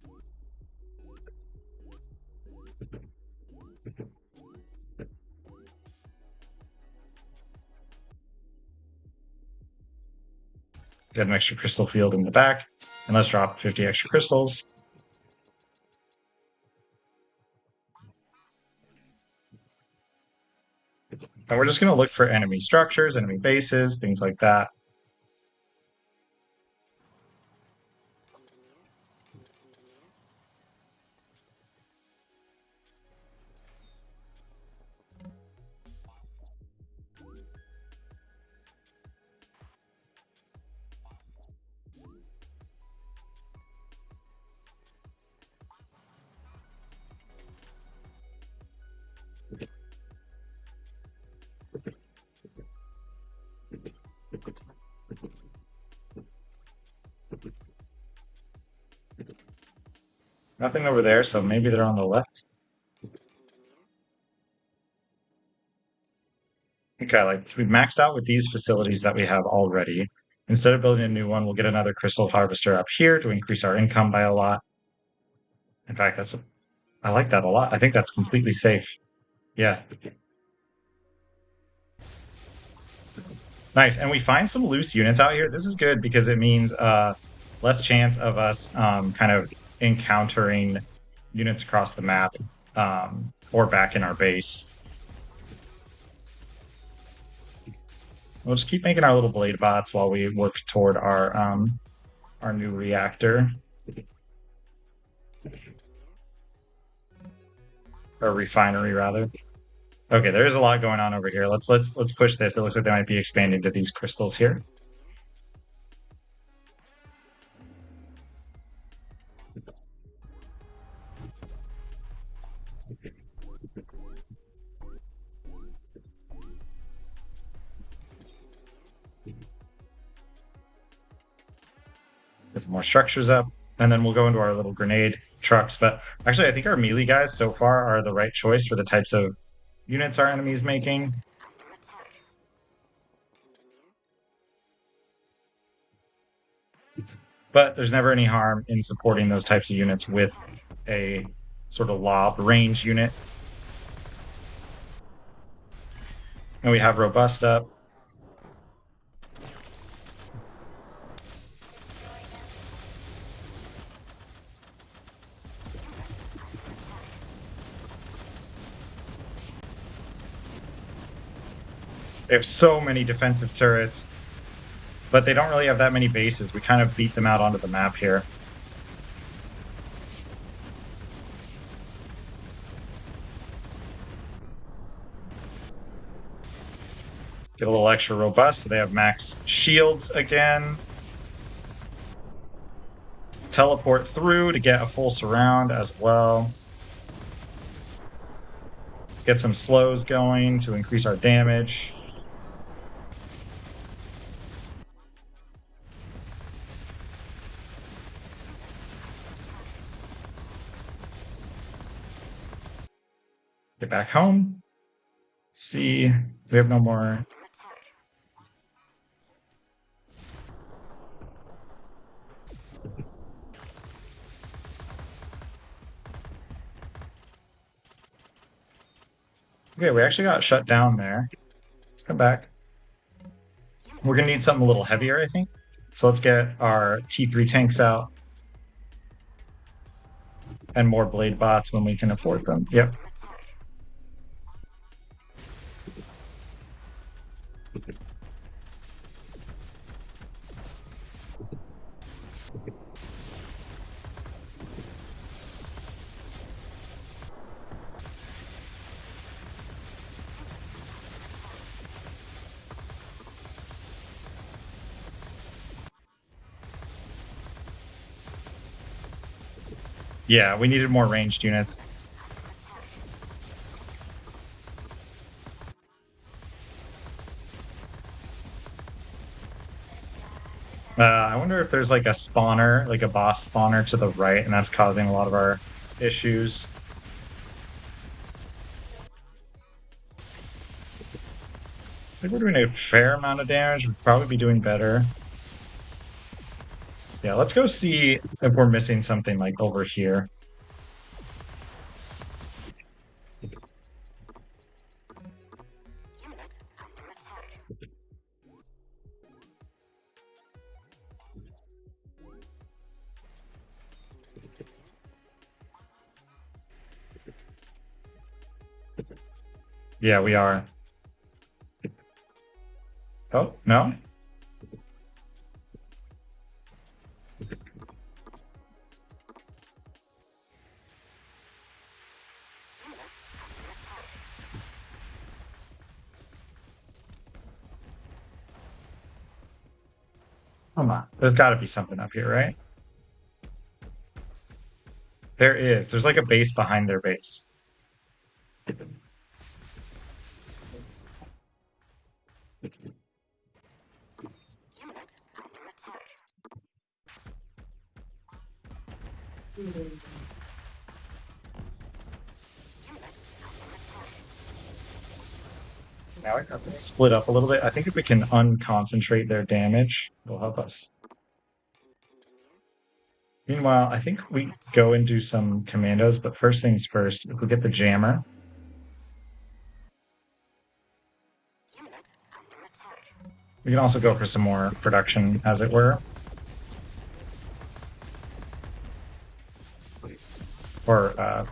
get an extra crystal field in the back, and let's drop 50 extra crystals. And we're just going to look for enemy structures, enemy bases, things like that. Nothing over there, so maybe they're on the left. Okay, so we've maxed out with these facilities that we have already. Instead of building a new one, we'll get another crystal harvester up here to increase our income by a lot. In fact, I like that a lot. I think that's completely safe. Yeah. Nice. And we find some loose units out here. This is good because it means less chance of us kind of encountering units across the map or back in our base. We'll just keep making our little blade bots while we work toward our new reactor. Or refinery, rather. Okay, there's a lot going on over here. Let's push this. It looks like they might be expanding to these crystals here. Get some more structures up, and then we'll go into our little grenade trucks. But actually, I think our melee guys so far are the right choice for the types of units our enemy's making. But there's never any harm in supporting those types of units with a sort of lob range unit. And we have robust up. They have so many defensive turrets. but they don't really have that many bases. We kind of beat them out onto the map here. Get a little extra robust, so they have max shields again. Teleport through to get a full surround as well. Get some slows going to increase our damage. Get back home. Let's see, we have no more. Okay, we actually got shut down there. Let's come back. We're gonna need something a little heavier, I think. So let's get our T3 tanks out. And more blade bots when we can afford them. Yep. Yeah, we needed more ranged units. I wonder if there's like a spawner, like a boss spawner to the right, and that's causing a lot of our issues. I think we're doing a fair amount of damage. We'd probably be doing better. Yeah, let's go see if we're missing something like over here. Yeah, we are. Oh, no? Come on. There's got to be something up here, right? There is. There's like a base behind their base. Now I got them split up a little bit. I think if we can unconcentrate their damage, it'll help us. Meanwhile, I think we go and do some commandos, but first things first, if we get the jammer. We can also go for some more production, as it were. Or, yeah.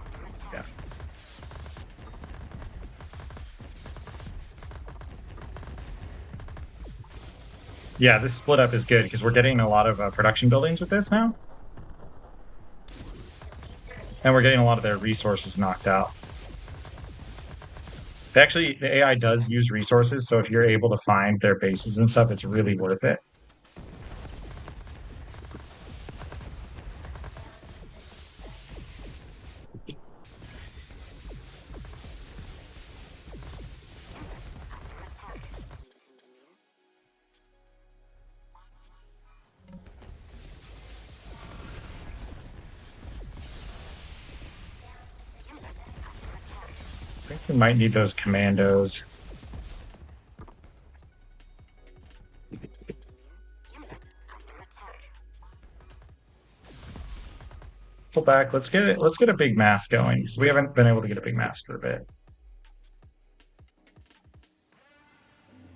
Yeah, this split up is good because we're getting a lot of production buildings with this now. And we're getting a lot of their resources knocked out. Actually, the AI does use resources, so if you're able to find their bases and stuff, it's really worth it. I think we might need those commandos. Pull back. Let's get it. Let's get a big mass going because we haven't been able to get a big mass for a bit.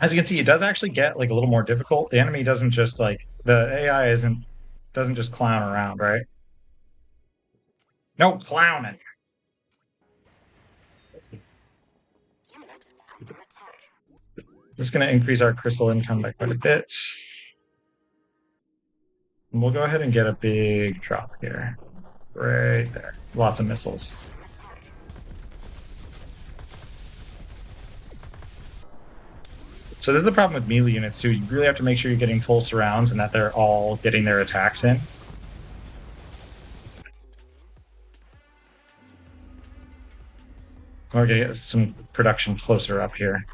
As you can see, it does actually get like a little more difficult. The enemy doesn't just like the AI doesn't just clown around, right? No clowning. This is going to increase our crystal income by quite a bit. And we'll go ahead and get a big drop here. Right there. Lots of missiles. So this is the problem with melee units too. You really have to make sure you're getting full surrounds and that they're all getting their attacks in. We're gonna get some production closer up here.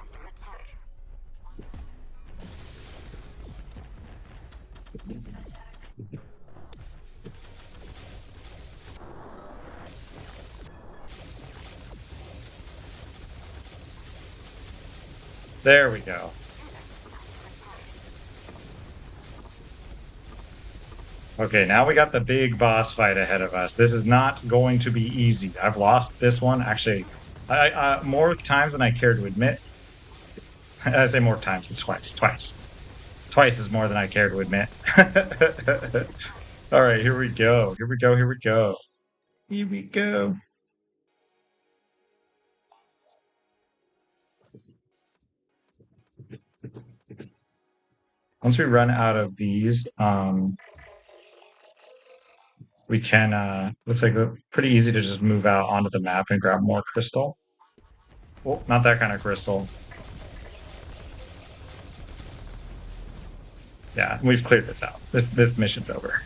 There we go. Okay, now we got the big boss fight ahead of us. This is not going to be easy. I've lost this one. Actually, more times than I care to admit. I say more times, it's twice. Twice is more than I care to admit. All right, here we go. Here we go. Here we go. Here we go. Once we run out of these, we can, looks like pretty easy to just move out onto the map and grab more crystal. Well, not that kind of crystal. Yeah, we've cleared this out. This mission's over.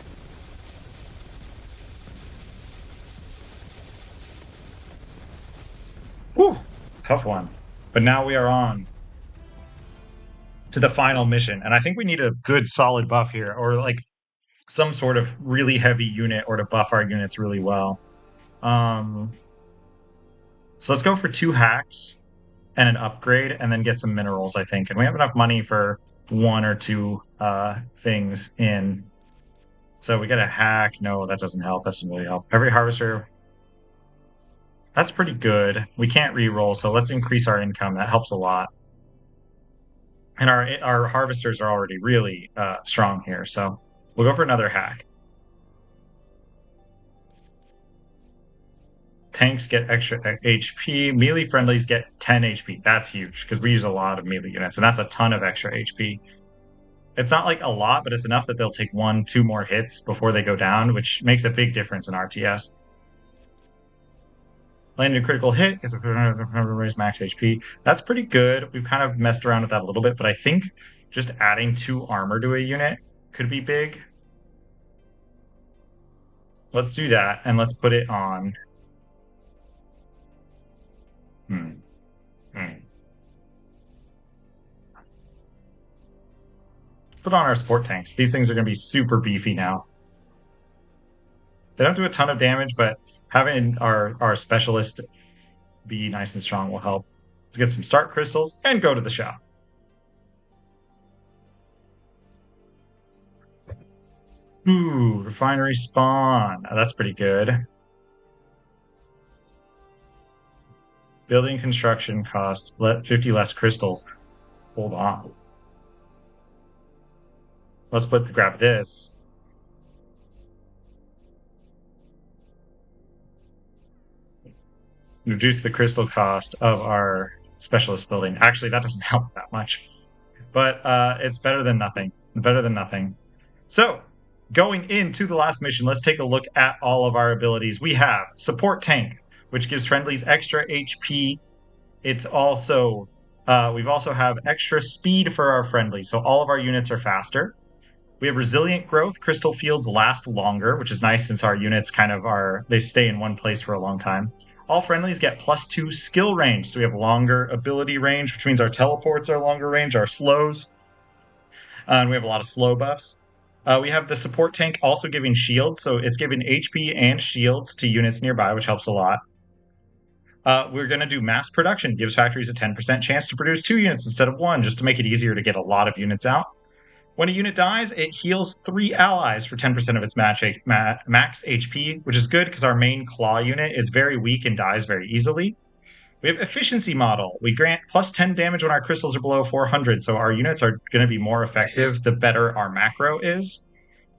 Whew, tough one. But now we are on to the final mission, and I think we need a good solid buff here, or like some sort of really heavy unit, or to buff our units really well. So let's go for 2 hacks and an upgrade, and then get some minerals, I think. And we have enough money for 1 or 2 things in. So we get a hack. No, that doesn't help. That doesn't really help. Every harvester. That's pretty good. We can't re-roll, so let's increase our income. That helps a lot. And our harvesters are already really strong here, so we'll go for another hack. Tanks get extra HP. Melee friendlies get 10 HP. That's huge, because we use a lot of melee units, and that's a ton of extra HP. It's not like a lot, but it's enough that they'll take 1, 2 more hits before they go down, which makes a big difference in RTS. Landing a critical hit gets raise max HP. That's pretty good. We've kind of messed around with that a little bit, but I think just adding 2 armor to a unit could be big. Let's do that, and let's put it on. Let's put on our support tanks. These things are going to be super beefy now. They don't do a ton of damage, but having our specialist be nice and strong will help. Let's get some start crystals and go to the shop. Ooh, refinery spawn. That's pretty good. Building construction cost 50 less crystals. Hold on. Let's grab this. Reduce the crystal cost of our specialist building. Actually, that doesn't help that much, but it's better than nothing. Better than nothing. So, going into the last mission, let's take a look at all of our abilities. We have support tank, which gives friendlies extra HP. It's also we've also have extra speed for our friendlies, so all of our units are faster. We have resilient growth. Crystal fields last longer, which is nice since our units they stay in one place for a long time. All friendlies get +2 skill range, so we have longer ability range, which means our teleports are longer range, our slows, and we have a lot of slow buffs. We have the support tank also giving shields, so it's giving HP and shields to units nearby, which helps a lot. We're going to do mass production. Gives factories a 10% chance to produce 2 units instead of 1, just to make it easier to get a lot of units out. When a unit dies, it heals 3 allies for 10% of its max HP, which is good because our main claw unit is very weak and dies very easily. We have efficiency model. We grant +10 damage when our crystals are below 400, so our units are going to be more effective the better our macro is.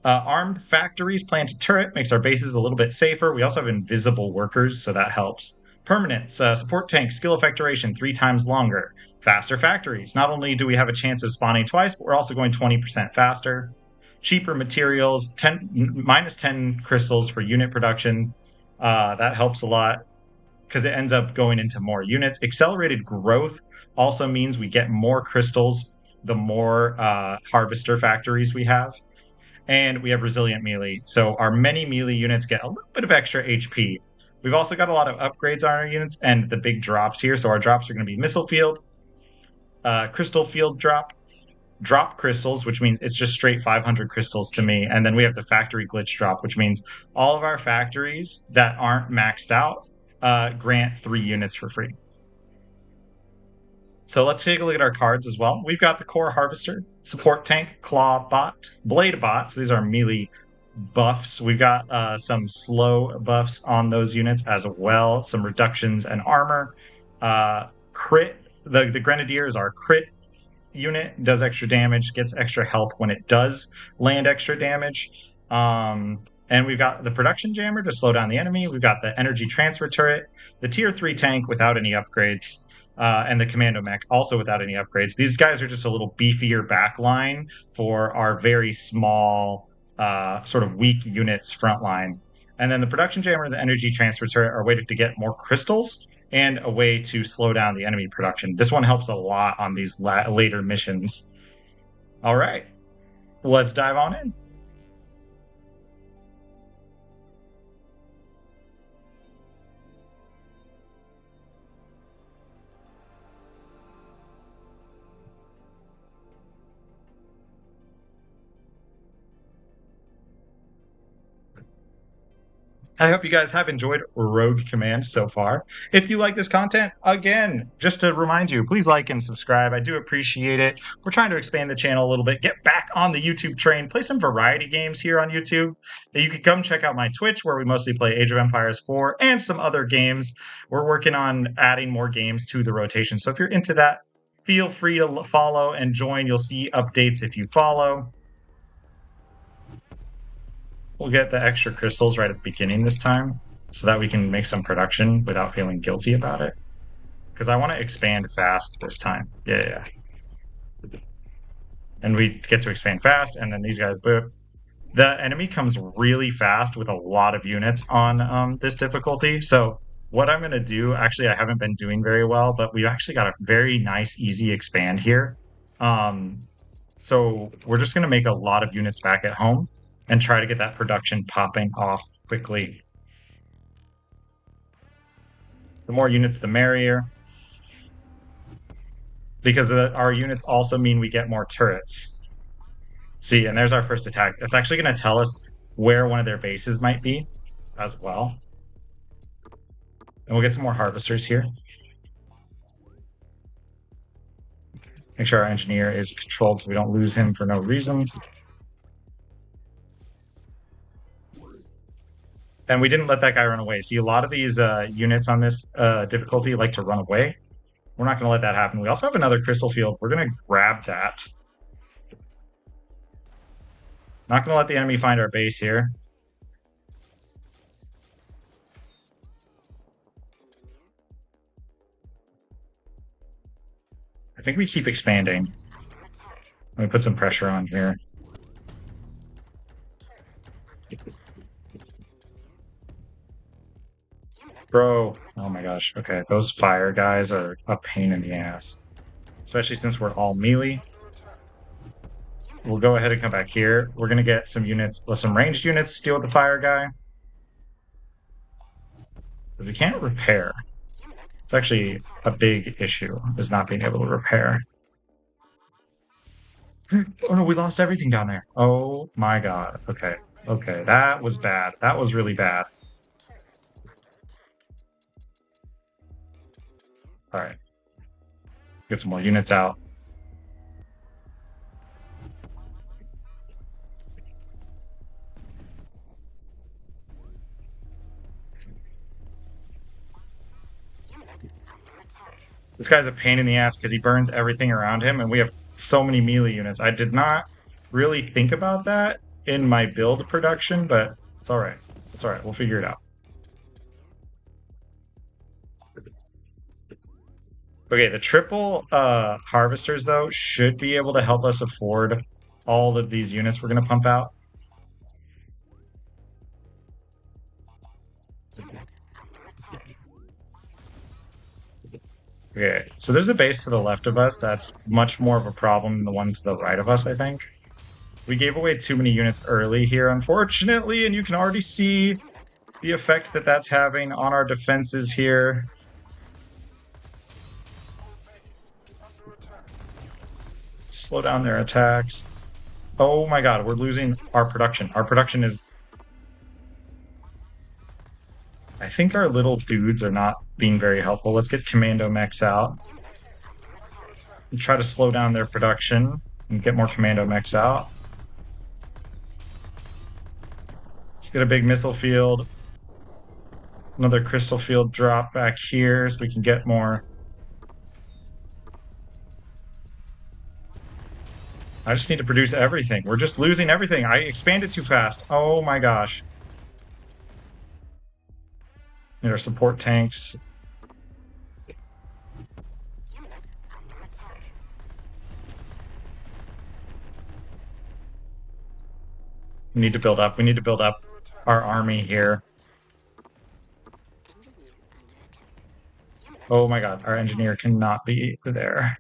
Armed factories plant a turret, makes our bases a little bit safer. We also have invisible workers, so that helps. Permanence, support tank, skill effect duration 3 times longer. Faster factories. Not only do we have a chance of spawning twice, but we're also going 20% faster. cheaper materials, minus 10 crystals for unit production. That helps a lot because it ends up going into more units. Accelerated growth also means we get more crystals the more harvester factories we have. And we have resilient melee. So our many melee units get a little bit of extra HP. We've also got a lot of upgrades on our units and the big drops here. So our drops are going to be missile field, crystal field drop crystals, which means it's just straight 500 crystals to me. And then we have the factory glitch drop, which means all of our factories that aren't maxed out grant 3 units for free. So let's take a look at our cards as well. We've got the core harvester, support tank, claw bot, blade bot. So these are melee buffs. We've got some slow buffs on those units as well. Some reductions and armor. Crit. The grenadier is our crit unit, does extra damage, gets extra health when it does land extra damage. And we've got the production jammer to slow down the enemy. We've got the energy transfer turret, the tier 3 tank without any upgrades, and the commando mech also without any upgrades. These guys are just a little beefier backline for our very small, sort of weak units frontline. And then the production jammer and the energy transfer turret are a way to get more crystals and a way to slow down the enemy production. This one helps a lot on these later missions. All right, let's dive on in. I hope you guys have enjoyed Rogue Command so far. If you like this content, again, just to remind you, please like and subscribe. I do appreciate it. We're trying to expand the channel a little bit, get back on the YouTube train, play some variety games here on YouTube. You can come check out my Twitch, where we mostly play Age of Empires 4 and some other games. We're working on adding more games to the rotation. So if you're into that, feel free to follow and join. You'll see updates if you follow. We'll get the extra crystals right at the beginning this time so that we can make some production without feeling guilty about it. Because I want to expand fast this time. Yeah. And we get to expand fast, and then these guys, boop. The enemy comes really fast with a lot of units on this difficulty. So what I'm going to do, actually, I haven't been doing very well, but we've actually got a very nice, easy expand here. So we're just going to make a lot of units back at home and try to get that production popping off quickly. The more units, the merrier. Because our units also mean we get more turrets. See, and there's our first attack. It's actually going to tell us where one of their bases might be as well. And we'll get some more harvesters here. Make sure our engineer is controlled so we don't lose him for no reason. And we didn't let that guy run away. See, a lot of these units on this difficulty like to run away. We're not going to let that happen. We also have another crystal field. We're going to grab that. Not going to let the enemy find our base here. I think we keep expanding. Let me put some pressure on here. Bro, oh my gosh. Okay, those fire guys are a pain in the ass. Especially since we're all melee. We'll go ahead and come back here. We're going to get some units, some ranged units to deal with the fire guy. Because we can't repair. It's actually a big issue, is not being able to repair. Oh no, we lost everything down there. Oh my god. Okay, that was bad. That was really bad. All right. Get some more units out. This guy's a pain in the ass because he burns everything around him, and we have so many melee units. I did not really think about that in my build production, but it's all right. It's all right. We'll figure it out. Okay, the triple harvesters, though, should be able to help us afford all of these units we're going to pump out. Okay, so there's a base to the left of us that's much more of a problem than the one to the right of us, I think. We gave away too many units early here, unfortunately, and you can already see the effect that that's having on our defenses here. Slow down their attacks. Oh my god, we're losing our production. Our production is... I think our little dudes are not being very helpful. Let's get commando mechs out and try to slow down their production and get more commando mechs out. Let's get a big missile field. Another crystal field drop back here so we can get more. I just need to produce everything. We're just losing everything. I expanded too fast. Oh my gosh. Need our support tanks. We need to build up. We need to build up our army here. Oh my god, our engineer cannot be there.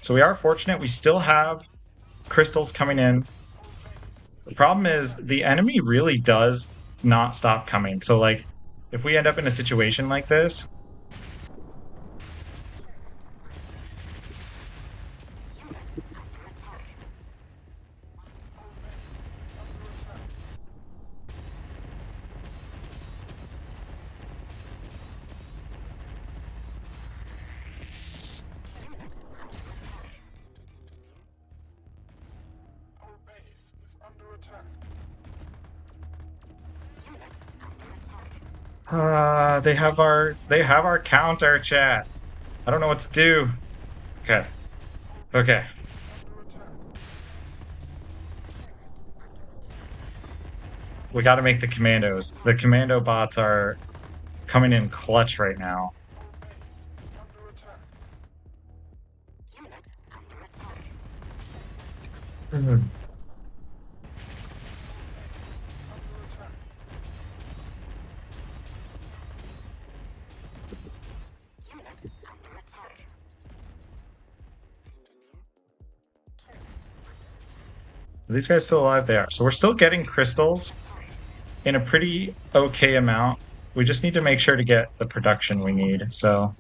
So we are fortunate. We still have crystals coming in. The problem is the enemy really does not stop coming. So like, if we end up in a situation like this, they have our counter, chat. I don't know what to do. Okay. Okay. We got to make the commandos. The commando bots are coming in clutch right now. Are these guys still alive? They are. So we're still getting crystals in a pretty okay amount. We just need to make sure to get the production we need. So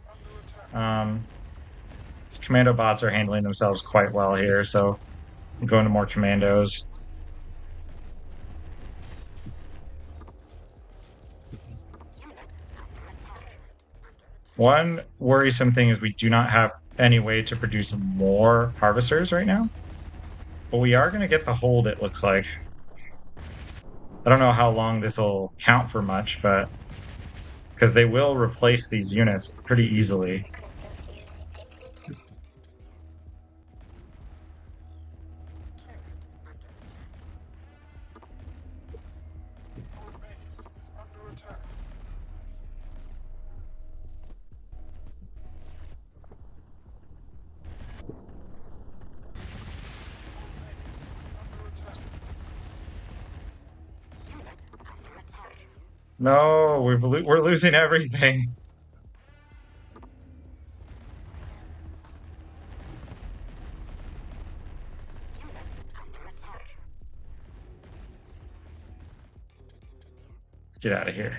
these commando bots are handling themselves quite well here. So I'm going to more commandos. One worrisome thing is we do not have any way to produce more harvesters right now. But we are going to get the hold, it looks like. I don't know how long this will count for much, but because they will replace these units pretty easily. No, we're losing everything. Let's get out of here.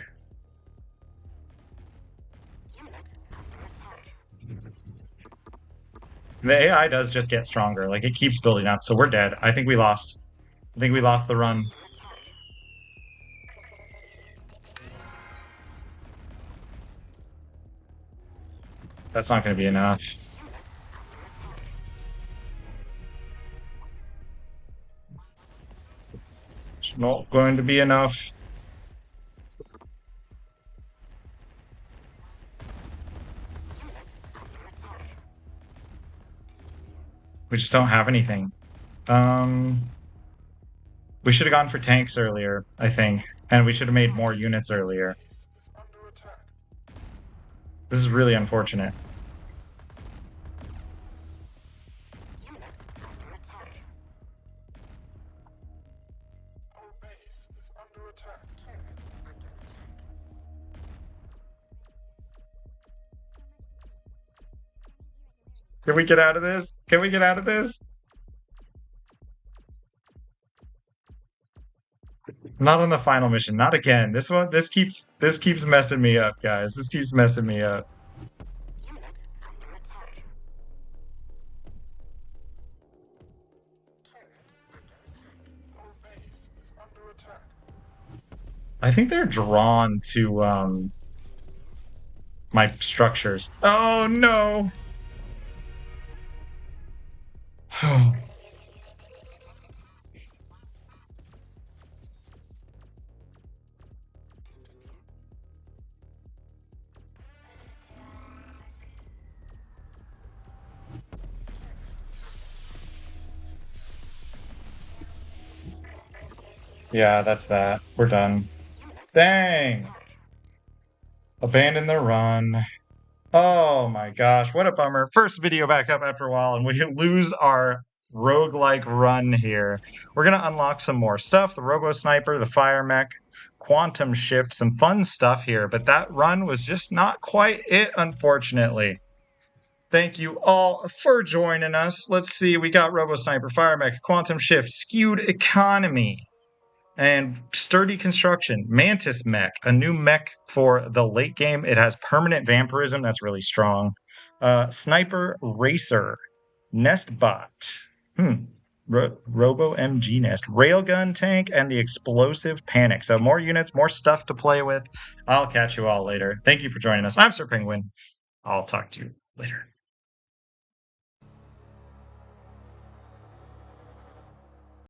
The AI does just get stronger. Like, it keeps building up, so we're dead. I think we lost. I think we lost the run. That's not going to be enough. It's not going to be enough. We just don't have anything. We should have gone for tanks earlier, I think. And we should have made more units earlier. This is really unfortunate. Unit under attack. Our base is under attack. Turret under attack. Can we get out of this? Can we get out of this? Not on the final mission. Not again. This keeps messing me up, guys. This keeps messing me up. Unit under attack. Turret under attack. Our base is under attack. I think they're drawn to my structures. Oh no. Yeah, that's that. We're done. Dang. Abandon the run. Oh my gosh, what a bummer. First video back up after a while, and we lose our roguelike run here. We're going to unlock some more stuff. The Robo Sniper, the Fire Mech, Quantum Shift, some fun stuff here. But that run was just not quite it, unfortunately. Thank you all for joining us. Let's see, we got Robo Sniper, Fire Mech, Quantum Shift, Skewed Economy, and Sturdy Construction, Mantis Mech, a new mech for the late game. It has permanent vampirism. That's really strong. Sniper Racer, Nest Bot, Robo MG Nest, Railgun Tank, and the Explosive Panic. So more units, more stuff to play with. I'll catch you all later. Thank you for joining us. I'm SirPengwin. I'll talk to you later.